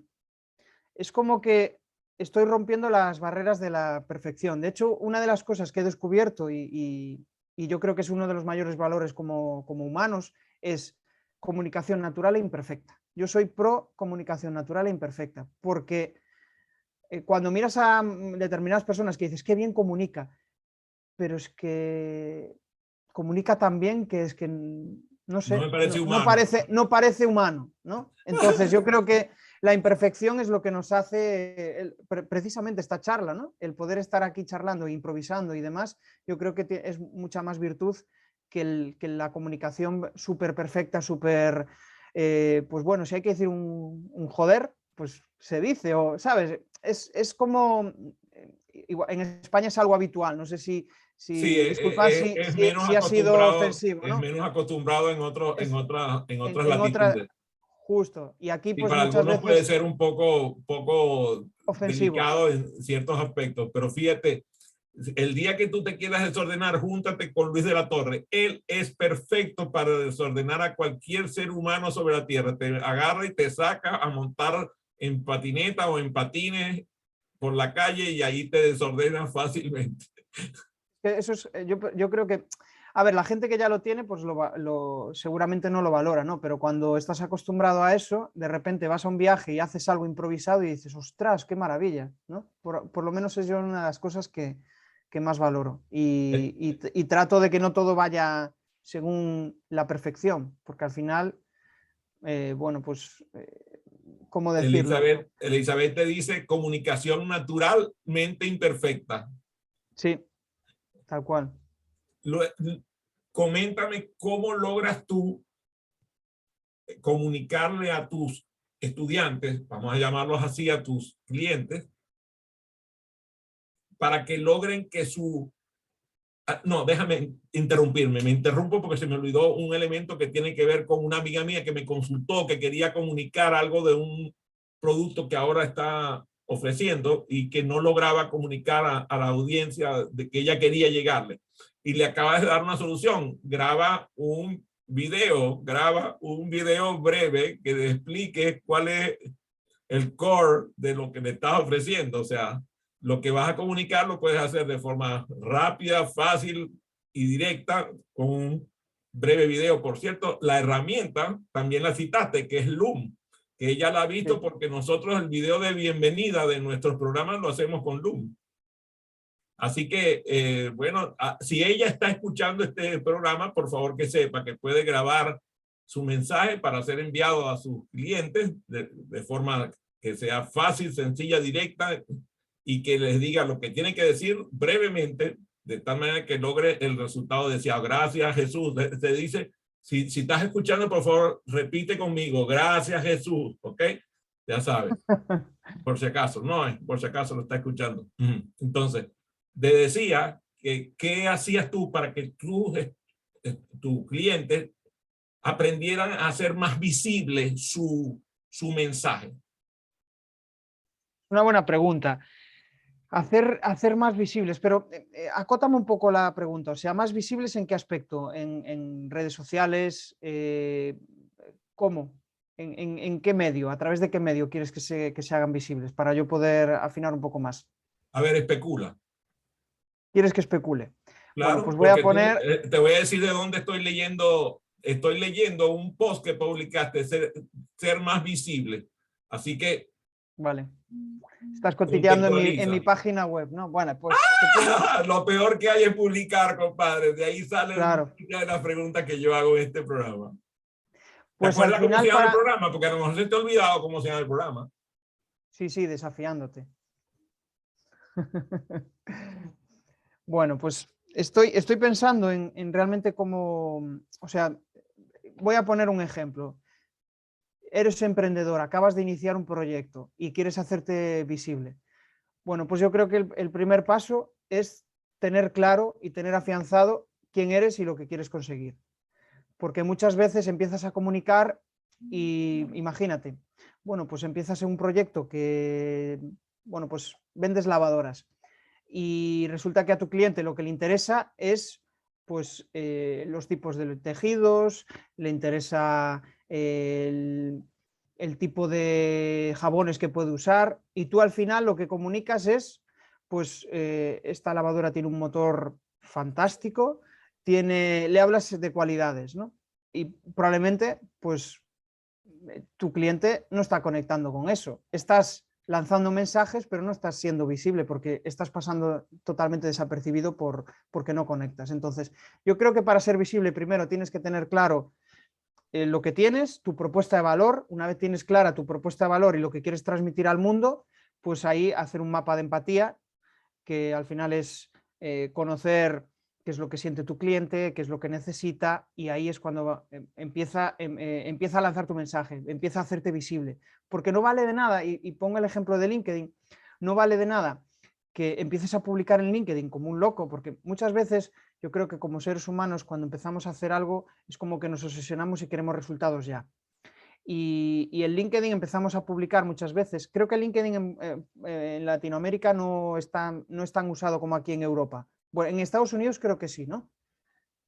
es como que estoy rompiendo las barreras de la perfección. De hecho, una de las cosas que he descubierto y yo creo que es uno de los mayores valores como humanos es comunicación natural e imperfecta. Yo soy pro comunicación natural e imperfecta, porque cuando miras a determinadas personas que dices, qué bien comunica, pero es que comunica tan bien que es que, no No sé, me parece humano. no parece humano, ¿no? Entonces yo creo que la imperfección es lo que nos hace precisamente esta charla, ¿no? El poder estar aquí charlando, improvisando y demás, yo creo que es mucha más virtud que la comunicación súper perfecta, súper, pues bueno, si hay que decir un joder, pues se dice, o, ¿sabes? Es como, en España es algo habitual, no sé si Sí, disculpad es menos si ha sido acostumbrado, ofensivo, es ¿no? menos acostumbrado Es, en otras en otra, latitudes. justo, y aquí Y pues para muchas algunos puede veces ser un poco ofensivo. delicado en ciertos aspectos, pero fíjate, el día que tú te quieras desordenar, júntate con Luis de la Torre. Él es perfecto para desordenar a cualquier ser humano sobre la tierra. Te agarra y te saca a montar en patineta o en patines por la calle y ahí te desordena fácilmente. Eso es, yo creo que, a ver, la gente que ya lo tiene, pues seguramente no lo valora, ¿no? Pero cuando estás acostumbrado a eso, de repente vas a un viaje y haces algo improvisado y dices, ostras, qué maravilla, ¿no? Por lo menos es yo una de las cosas que más valoro. Y trato de que no todo vaya según la perfección, porque al final, bueno, pues, ¿cómo decirlo? Elizabeth te dice comunicación naturalmente imperfecta. Sí, tal cual. Coméntame cómo logras tú comunicarle a tus estudiantes, vamos a llamarlos así, a tus clientes, para que logren que no, déjame interrumpirme, me interrumpo porque se me olvidó un elemento que tiene que ver con una amiga mía que me consultó, que quería comunicar algo de un producto que ahora está ofreciendo y que no lograba comunicar a la audiencia de que ella quería llegarle. Y le acaba de dar una solución: graba un video breve que le explique cuál es el core de lo que le estás ofreciendo. O sea, lo que vas a comunicar lo puedes hacer de forma rápida, fácil y directa con un breve video. Por cierto, la herramienta también la citaste, que es Loom, que ella la ha visto porque nosotros el video de bienvenida de nuestros programas lo hacemos con Loom. Así que, bueno, si ella está escuchando este programa, por favor que sepa que puede grabar su mensaje para ser enviado a sus clientes de forma que sea fácil, sencilla, directa, y que les diga lo que tienen que decir brevemente, de tal manera que logre el resultado deseado. Gracias, Jesús. Se dice Si estás escuchando, por favor, repite conmigo. Gracias, Jesús. ¿Ok? Ya sabes. Por si acaso. No, por si acaso lo está escuchando. Entonces, te decía que ¿qué hacías tú para que tu cliente aprendieran a hacer más visible su mensaje? Una buena pregunta. Hacer más visibles, pero acótame un poco la pregunta. O sea, ¿más visibles en qué aspecto? ¿En redes sociales? ¿Cómo? ¿En qué medio? ¿A través de qué medio quieres que se hagan visibles? Para yo poder afinar un poco más. A ver, especula. ¿Quieres que especule? Bueno, Claro, pues voy a porque poner... te voy a decir de dónde estoy leyendo. Estoy leyendo un post que publicaste, ser más visible. Así que Vale. Estás cotilleando en mi contextualiza. página web, ¿no? Bueno, pues te pongo... Lo peor que hay es publicar, compadre. De ahí salen Claro. muchas de las preguntas que yo hago en este programa. ¿Te Pues al acuerdas cómo se final llama el para... programa? Porque a lo mejor se te ha olvidado cómo se llama el programa. Sí, sí, desafiándote. Bueno, pues estoy pensando en realmente cómo... O sea, voy a poner un ejemplo. Eres emprendedor, acabas de iniciar un proyecto y quieres hacerte visible. Bueno, pues yo creo que el primer paso es tener claro y tener afianzado quién eres y lo que quieres conseguir. Porque muchas veces empiezas a comunicar y imagínate, bueno, pues empiezas en un proyecto que, bueno, pues vendes lavadoras y resulta que a tu cliente lo que le interesa es pues los tipos de tejidos, le interesa el tipo de jabones que puede usar y tú al final lo que comunicas es pues esta lavadora tiene un motor fantástico, le hablas de cualidades, ¿no? Y probablemente pues tu cliente no está conectando con eso. Estás lanzando mensajes, pero no estás siendo visible porque estás pasando totalmente desapercibido porque no conectas. Entonces, yo creo que para ser visible primero tienes que tener claro lo que tienes, tu propuesta de valor. Una vez tienes clara tu propuesta de valor y lo que quieres transmitir al mundo, pues ahí hacer un mapa de empatía, que al final es conocer qué es lo que siente tu cliente, qué es lo que necesita, y ahí es cuando empieza a lanzar tu mensaje, empieza a hacerte visible. Porque no vale de nada, y pongo el ejemplo de LinkedIn, no vale de nada que empieces a publicar en LinkedIn como un loco, porque muchas veces yo creo que como seres humanos cuando empezamos a hacer algo es como que nos obsesionamos y queremos resultados ya. Y en LinkedIn empezamos a publicar muchas veces. Creo que LinkedIn en Latinoamérica no es tan usado como aquí en Europa. Bueno, en Estados Unidos creo que sí, ¿no? No,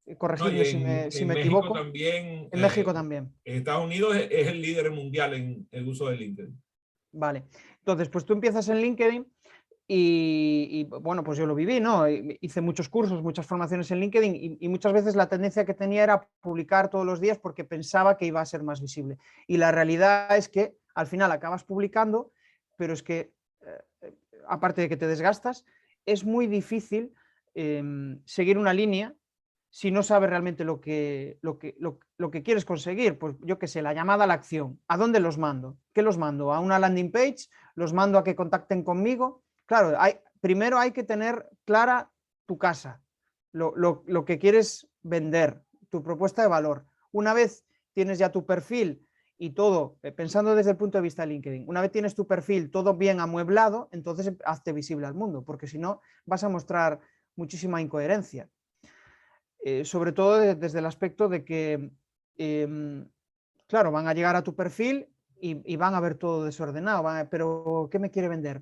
y Corregidme si en me México equivoco. también. En México también. Estados Unidos es el líder mundial en el uso de LinkedIn. Vale. Entonces, pues tú empiezas en LinkedIn y bueno, pues yo lo viví, ¿no? Hice muchos cursos, muchas formaciones en LinkedIn y muchas veces la tendencia que tenía era publicar todos los días porque pensaba que iba a ser más visible. Y la realidad es que al final acabas publicando, pero es que, aparte de que te desgastas, es muy difícil seguir una línea si no sabes realmente lo que quieres conseguir. Pues yo qué sé, la llamada a la acción. ¿A dónde los mando? ¿Qué los mando? ¿A una landing page? ¿Los mando a que contacten conmigo? Claro, primero hay que tener clara tu casa, lo que quieres vender, tu propuesta de valor. Una vez tienes ya tu perfil y todo, pensando desde el punto de vista de LinkedIn, una vez tienes tu perfil todo bien amueblado, entonces hazte visible al mundo, porque si no vas a mostrar muchísima incoherencia. Sobre todo desde el aspecto de que, claro, van a llegar a tu perfil y van a ver todo desordenado, pero ¿qué me quiere vender?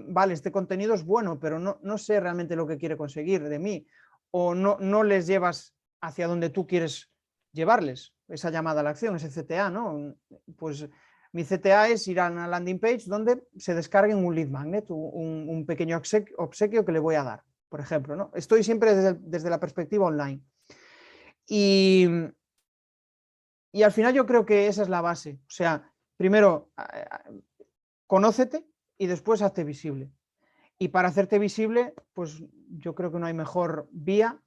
Vale, este contenido es bueno, pero no sé realmente lo que quiere conseguir de mí, o no les llevas hacia donde tú quieres llevarles, esa llamada a la acción, ese CTA, ¿no? Pues mi CTA es ir a una landing page donde se descarguen un lead magnet, un pequeño obsequio que le voy a dar, por ejemplo, ¿no? Estoy siempre desde la perspectiva online. Y al final yo creo que esa es la base. O sea, primero, conócete y después hazte visible. Y para hacerte visible, pues yo creo que no hay mejor vía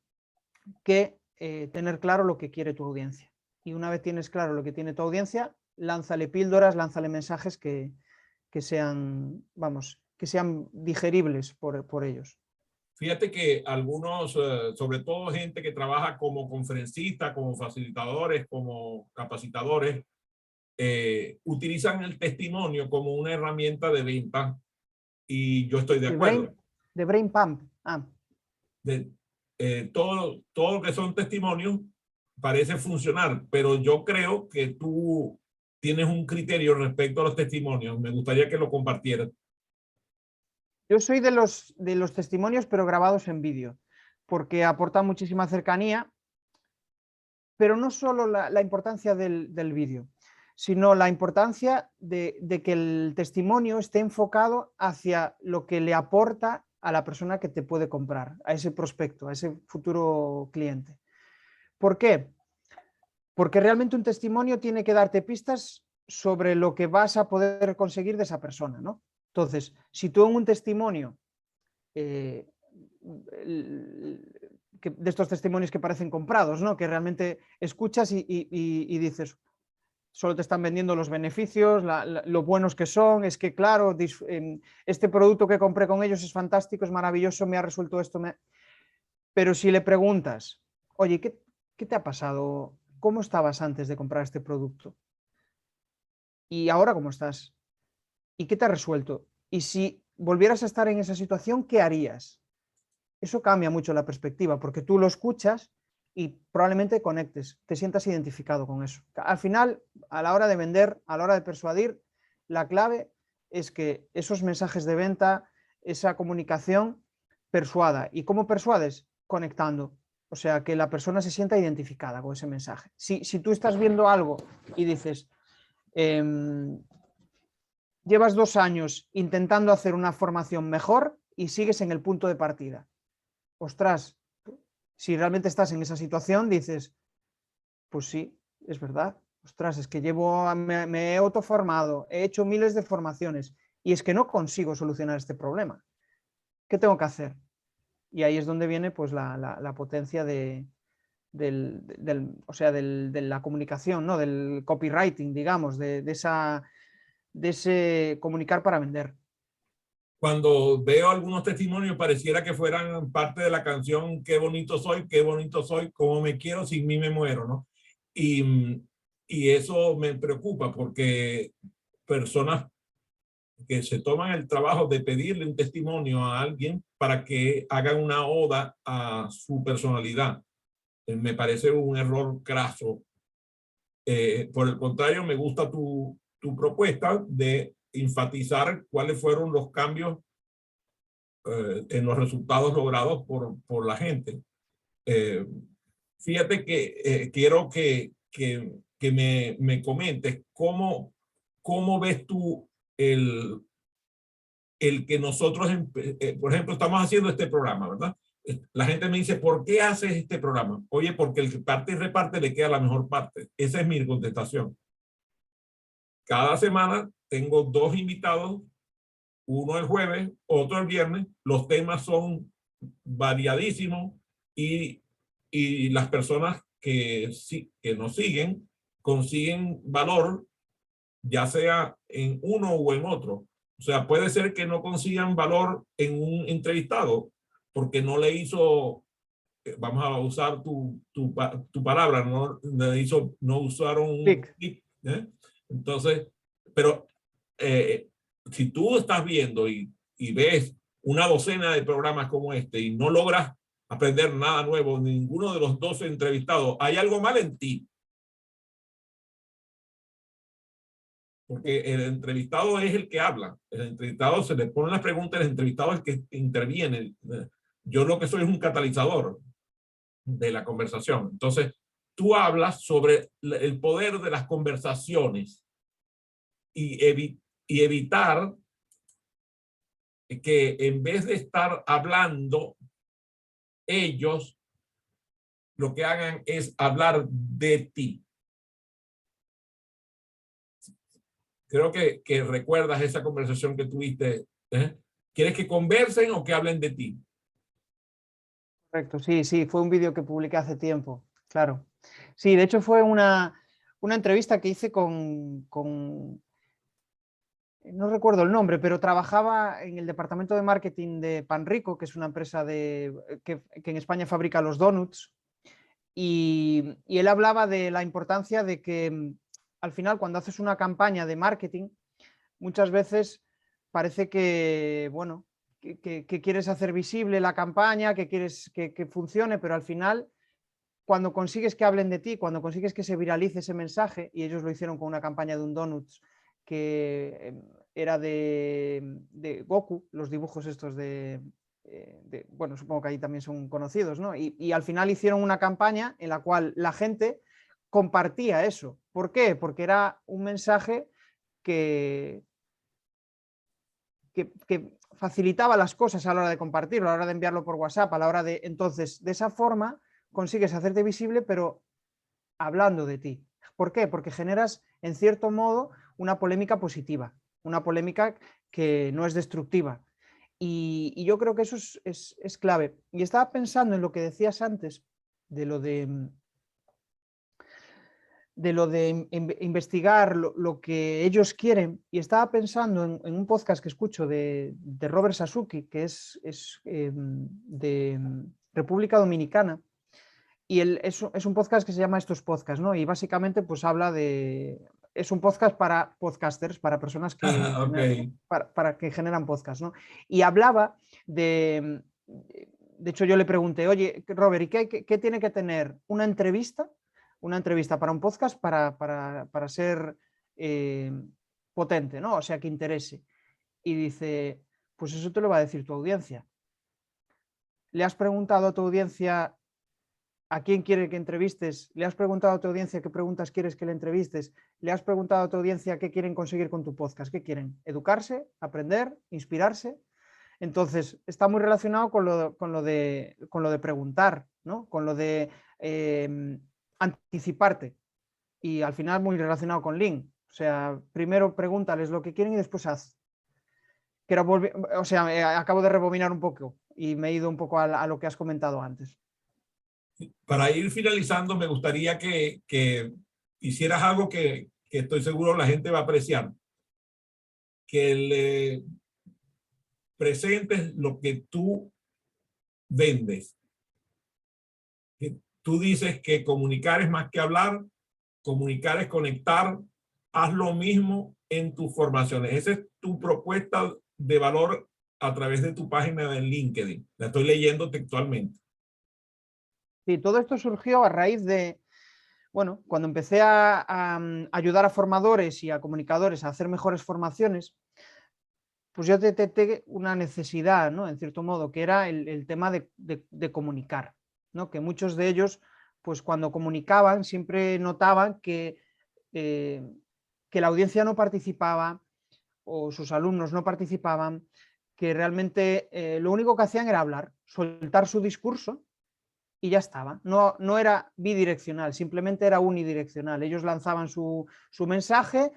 que tener claro lo que quiere tu audiencia. Y una vez tienes claro lo que tiene tu audiencia, lánzale píldoras, lánzale mensajes que sean, vamos, que sean digeribles por ellos. Fíjate que algunos, sobre todo gente que trabaja como conferencista, como facilitadores, como capacitadores, utilizan el testimonio como una herramienta de venta y yo estoy de acuerdo. De Brain Pump. Ah. Todo lo que son testimonios parece funcionar, pero yo creo que tú tienes un criterio respecto a los testimonios. Me gustaría que lo compartieras. Yo soy de los testimonios, pero grabados en vídeo, porque aporta muchísima cercanía, pero no solo la importancia del vídeo, sino la importancia de que el testimonio esté enfocado hacia lo que le aporta a la persona que te puede comprar, a ese prospecto, a ese futuro cliente. ¿Por qué? Porque realmente un testimonio tiene que darte pistas sobre lo que vas a poder conseguir de esa persona, ¿no? Entonces, si tú en un testimonio, de estos testimonios que parecen comprados, ¿no? Que realmente escuchas y dices, solo te están vendiendo los beneficios, lo buenos que son, es que claro, este producto que compré con ellos es fantástico, es maravilloso, me ha resuelto esto. Pero si le preguntas, oye, ¿qué te ha pasado? ¿Cómo estabas antes de comprar este producto? ¿Y ahora cómo estás? ¿Y qué te ha resuelto? Y si volvieras a estar en esa situación, ¿qué harías? Eso cambia mucho la perspectiva, porque tú lo escuchas y probablemente conectes, te sientas identificado con eso. Al final, a la hora de vender, a la hora de persuadir, la clave es que esos mensajes de venta, esa comunicación, persuada. ¿Y cómo persuades? Conectando. O sea, que la persona se sienta identificada con ese mensaje. Si tú estás viendo algo y dices, llevas 2 años intentando hacer una formación mejor y sigues en el punto de partida. Ostras, si realmente estás en esa situación, dices, pues sí, es verdad. Ostras, es que me he autoformado, he hecho miles de formaciones y es que no consigo solucionar este problema. ¿Qué tengo que hacer? Y ahí es donde viene pues la potencia de la comunicación, ¿no? Del copywriting, digamos, de ese comunicar para vender. Cuando veo algunos testimonios pareciera que fueran parte de la canción qué bonito soy, cómo me quiero, sin mí me muero, ¿no? Y eso me preocupa porque personas que se toman el trabajo de pedirle un testimonio a alguien para que hagan una oda a su personalidad, me parece un error craso. Por el contrario, me gusta tu propuesta de enfatizar cuáles fueron los cambios en los resultados logrados por la gente. Fíjate que quiero que me comentes cómo ves tú el que nosotros, por ejemplo, estamos haciendo este programa, ¿verdad? La gente me dice, ¿por qué haces este programa? Oye, porque el que parte y reparte le queda la mejor parte. Esa es mi contestación. Cada semana tengo 2 invitados, uno el jueves, otro el viernes. Los temas son variadísimos y las personas que nos siguen consiguen valor, ya sea en uno o en otro. O sea, puede ser que no consigan valor en un entrevistado porque no le hizo, vamos a usar tu palabra, no usaron un clic, ¿eh? Entonces, pero si tú estás viendo y ves una docena de programas como este y no logras aprender nada nuevo, ninguno de los 12 entrevistados, hay algo mal en ti. Porque el entrevistado es el que habla, el entrevistado se le pone las preguntas, el entrevistado es el que interviene. Yo lo que soy es un catalizador de la conversación. Entonces, tú hablas sobre el poder de las conversaciones y evitar que en vez de estar hablando, ellos lo que hagan es hablar de ti. Creo que recuerdas esa conversación que tuviste. ¿Quieres que conversen o que hablen de ti? Correcto, sí, fue un vídeo que publiqué hace tiempo, claro. Sí, de hecho fue una entrevista que hice con no recuerdo el nombre, pero trabajaba en el departamento de marketing de Panrico, que es una empresa que en España fabrica los donuts, y él hablaba de la importancia de que al final cuando haces una campaña de marketing, muchas veces parece que, bueno, que quieres hacer visible la campaña, que quieres que funcione, pero al final, cuando consigues que hablen de ti, cuando consigues que se viralice ese mensaje, y ellos lo hicieron con una campaña de un donuts que era de Goku, los dibujos estos bueno, supongo que ahí también son conocidos, ¿no? Y al final hicieron una campaña en la cual la gente compartía eso. ¿Por qué? Porque era un mensaje que facilitaba las cosas a la hora de compartirlo, a la hora de enviarlo por WhatsApp, a la hora de... Entonces, de esa forma consigues hacerte visible, pero hablando de ti. ¿Por qué? Porque generas, en cierto modo, una polémica positiva, una polémica que no es destructiva. Y yo creo que eso es clave. Y estaba pensando en lo que decías antes, de lo de investigar lo que ellos quieren, y estaba pensando en un podcast que escucho de Robert Sasuki, que es de República Dominicana, y es un podcast que se llama Estos Podcasts, ¿no? Y básicamente pues habla de... Es un podcast para podcasters, para personas que, Ok. para que generan podcast, ¿no? Y hablaba de... De hecho, yo le pregunté, oye, Robert, ¿y qué tiene que tener una entrevista para un podcast para ser potente, ¿no? O sea, que interese? Y dice, pues eso te lo va a decir tu audiencia. ¿Le has preguntado a tu audiencia a quién quiere que entrevistes? ¿Le has preguntado a tu audiencia qué preguntas quieres que le entrevistes? ¿Le has preguntado a tu audiencia qué quieren conseguir con tu podcast? ¿Qué quieren? ¿Educarse? ¿Aprender? ¿Inspirarse? Entonces, está muy relacionado con lo de preguntar, ¿no? Con lo de anticiparte. Y al final muy relacionado con Lean. O sea, primero pregúntales lo que quieren y después haz. O sea, acabo de rebobinar un poco y me he ido un poco a lo que has comentado antes. Para ir finalizando, me gustaría que hicieras algo que estoy seguro la gente va a apreciar. Que le presentes lo que tú vendes. Que tú dices que comunicar es más que hablar, comunicar es conectar. Haz lo mismo en tus formaciones. Esa es tu propuesta de valor a través de tu página de LinkedIn. La estoy leyendo textualmente. Sí, todo esto surgió a raíz de, bueno, cuando empecé a ayudar a formadores y a comunicadores a hacer mejores formaciones, pues yo detecté una necesidad, ¿no? En cierto modo, que era el tema de comunicar, ¿no? Que muchos de ellos, pues cuando comunicaban, siempre notaban que la audiencia no participaba o sus alumnos no participaban, que realmente lo único que hacían era hablar, soltar su discurso y ya estaba. No era bidireccional, simplemente era unidireccional. Ellos lanzaban su mensaje,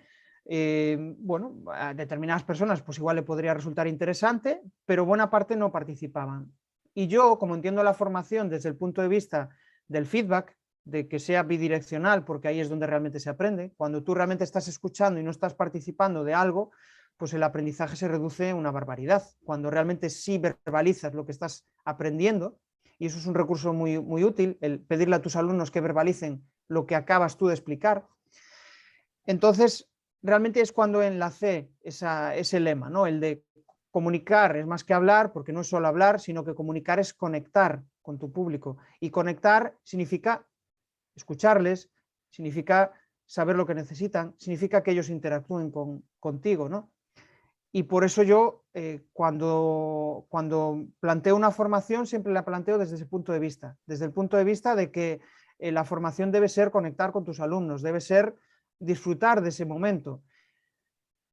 bueno, a determinadas personas pues igual le podría resultar interesante, pero buena parte no participaban. Y yo, como entiendo la formación desde el punto de vista del feedback, de que sea bidireccional, porque ahí es donde realmente se aprende, cuando tú realmente estás escuchando y no estás participando de algo, pues el aprendizaje se reduce una barbaridad. Cuando realmente sí verbalizas lo que estás aprendiendo, y eso es un recurso muy, muy útil, el pedirle a tus alumnos que verbalicen lo que acabas tú de explicar. Entonces, realmente es cuando enlacé ese lema, ¿no? El de comunicar es más que hablar, porque no es solo hablar, sino que comunicar es conectar con tu público. Y conectar significa escucharles, significa saber lo que necesitan, significa que ellos interactúen contigo, ¿no? Y por eso yo, cuando planteo una formación, siempre la planteo desde ese punto de vista, desde el punto de vista de que la formación debe ser conectar con tus alumnos, debe ser disfrutar de ese momento.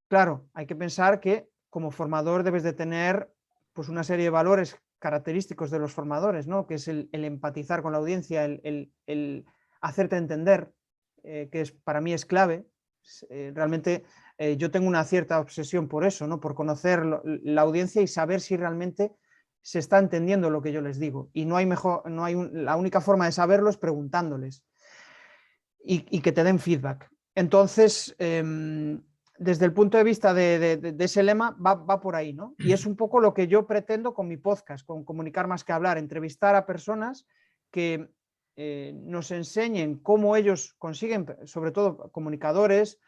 Claro, hay que pensar que como formador debes de tener pues, una serie de valores característicos de los formadores, ¿no? Que es el empatizar con la audiencia, el hacerte entender, que para mí es clave. Realmente yo tengo una cierta obsesión por eso, ¿no? Por conocer la audiencia y saber si realmente se está entendiendo lo que yo les digo. Y no hay la única forma de saberlo es preguntándoles y que te den feedback. Entonces, desde el punto de vista de ese lema, va por ahí, ¿no? Y es un poco lo que yo pretendo con mi podcast, con Comunicar más que hablar, entrevistar a personas que nos enseñen cómo ellos consiguen, sobre todo comunicadores,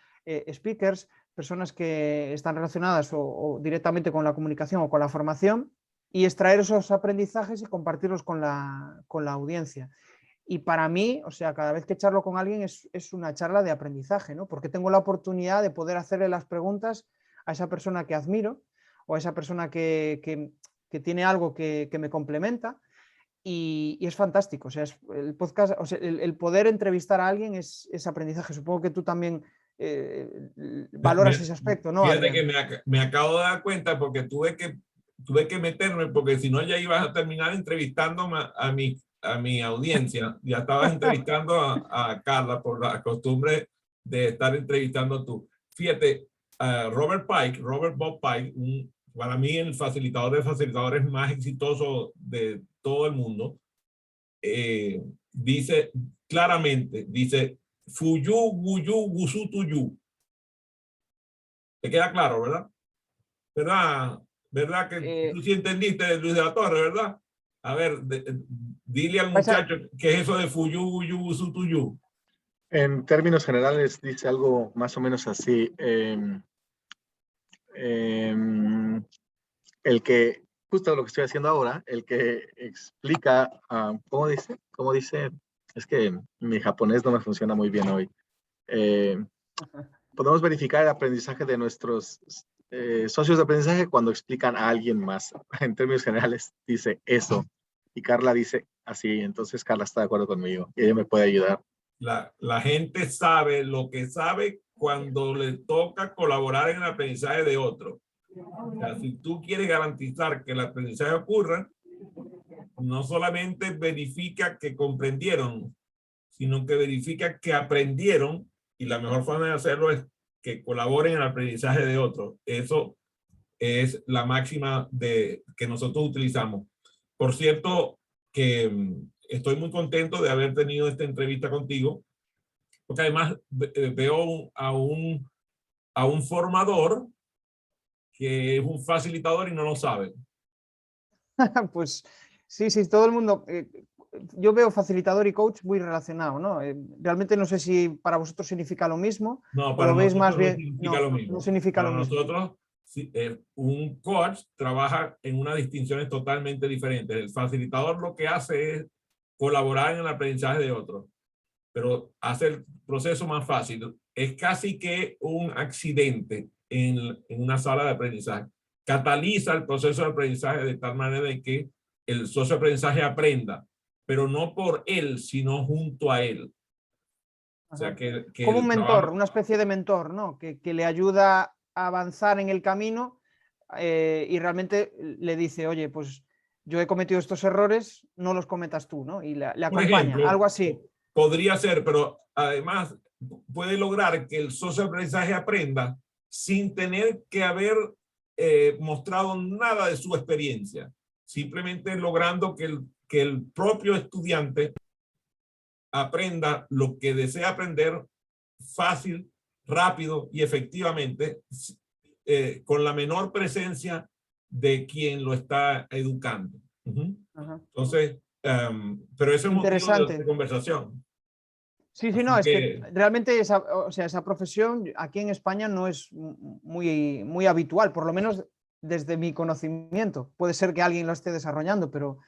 speakers, personas que están relacionadas o directamente con la comunicación o con la formación, y extraer esos aprendizajes y compartirlos con la audiencia. Y para mí, o sea, cada vez que charlo con alguien es una charla de aprendizaje, ¿no? Porque tengo la oportunidad de poder hacerle las preguntas a esa persona que admiro o a esa persona que tiene algo que me complementa, y es fantástico. O sea, el podcast, o sea, el poder entrevistar a alguien es aprendizaje. Supongo que tú también valoras ese aspecto, ¿no, Fíjate Adrián? que me acabo de dar cuenta porque tuve que meterme, porque si no ya ibas a terminar entrevistando a mi audiencia. Ya estabas entrevistando a Carla por la costumbre de estar entrevistando tú. Fíjate, Robert Bob Pike, para mí el facilitador de facilitadores más exitoso de todo el mundo, dice claramente, dice, Fuyu, Wuyu, Gusutuyu. ¿Te queda claro, verdad? ¿Verdad que tú sí entendiste, Luis de la Torre, verdad? A ver, dile al muchacho qué es eso de Fuyu, Wuyu, Gusutuyu. En términos generales dice algo más o menos así. El que, justo lo que estoy haciendo ahora, el que explica, ¿cómo dice? ¿Cómo dice? Es que mi japonés no me funciona muy bien hoy. Podemos verificar el aprendizaje de nuestros socios de aprendizaje cuando explican a alguien más. En términos generales dice eso. Y Carla dice así. Entonces Carla está de acuerdo conmigo y ella me puede ayudar. La gente sabe lo que sabe cuando le toca colaborar en el aprendizaje de otro. O sea, si tú quieres garantizar que el aprendizaje ocurra, no solamente verifica que comprendieron, sino que verifica que aprendieron, y la mejor forma de hacerlo es que colaboren en el aprendizaje de otros. Eso es la máxima que nosotros utilizamos. Por cierto, que estoy muy contento de haber tenido esta entrevista contigo, porque además veo a un formador que es un facilitador y no lo sabe. Pues sí, todo el mundo. Yo veo facilitador y coach muy relacionado, ¿no? Realmente no sé si para vosotros significa lo mismo. No, para lo veis más bien. No significa lo mismo. No significa para lo mismo. Nosotros, un coach trabaja en unas distinciones totalmente diferentes. El facilitador lo que hace es colaborar en el aprendizaje de otros, pero hace el proceso más fácil. Es casi que un accidente en una sala de aprendizaje. Cataliza el proceso de aprendizaje de tal manera de que el socio de aprendizaje aprenda, pero no por él, sino junto a él. O sea, que como un mentor, una especie de mentor, ¿no? Que le ayuda a avanzar en el camino y realmente le dice, oye, pues yo he cometido estos errores, no los cometas tú, ¿no? Y le acompaña, ejemplo, algo así. Podría ser, pero además puede lograr que el socio de aprendizaje aprenda sin tener que haber mostrado nada de su experiencia, simplemente logrando que el propio estudiante aprenda lo que desea aprender fácil, rápido y efectivamente, con la menor presencia de quien lo está educando. Entonces, pero eso es motivo de conversación. Sí, no, es que realmente esa profesión aquí en España no es muy habitual, por lo menos desde mi conocimiento. Puede ser que alguien lo esté desarrollando, pero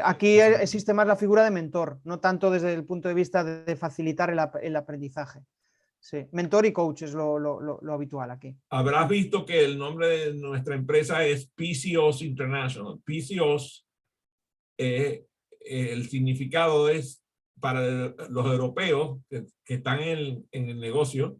aquí existe más la figura de mentor, no tanto desde el punto de vista de facilitar el aprendizaje. Sí, mentor y coach es lo habitual aquí. Habrás visto que el nombre de nuestra empresa es PCOS International. PCOS, el significado es para los europeos que están en el negocio,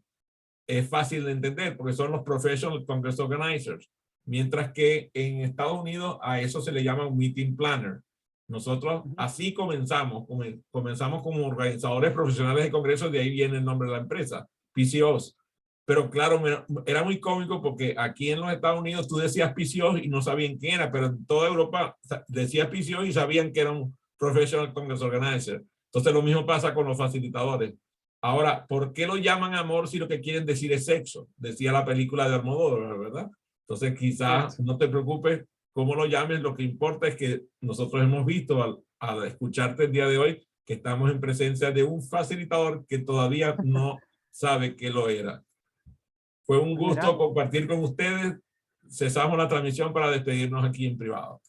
es fácil de entender porque son los Professional Congress Organizers, mientras que en Estados Unidos a eso se le llama un Meeting Planner. Nosotros así comenzamos como organizadores profesionales de congresos, de ahí viene el nombre de la empresa, PCOS. Pero claro, era muy cómico porque aquí en los Estados Unidos tú decías PCOS y no sabían quién era, pero en toda Europa decías PCOS y sabían que era un Professional Congress Organizer. Entonces lo mismo pasa con los facilitadores. Ahora, ¿por qué lo llaman amor si lo que quieren decir es sexo? Decía la película de Almodóvar, ¿verdad? Entonces quizás no te preocupes cómo lo llames, lo que importa es que nosotros hemos visto al escucharte el día de hoy que estamos en presencia de un facilitador que todavía no sabe que lo era. Fue un gusto compartir con ustedes. Cesamos la transmisión para despedirnos aquí en privado.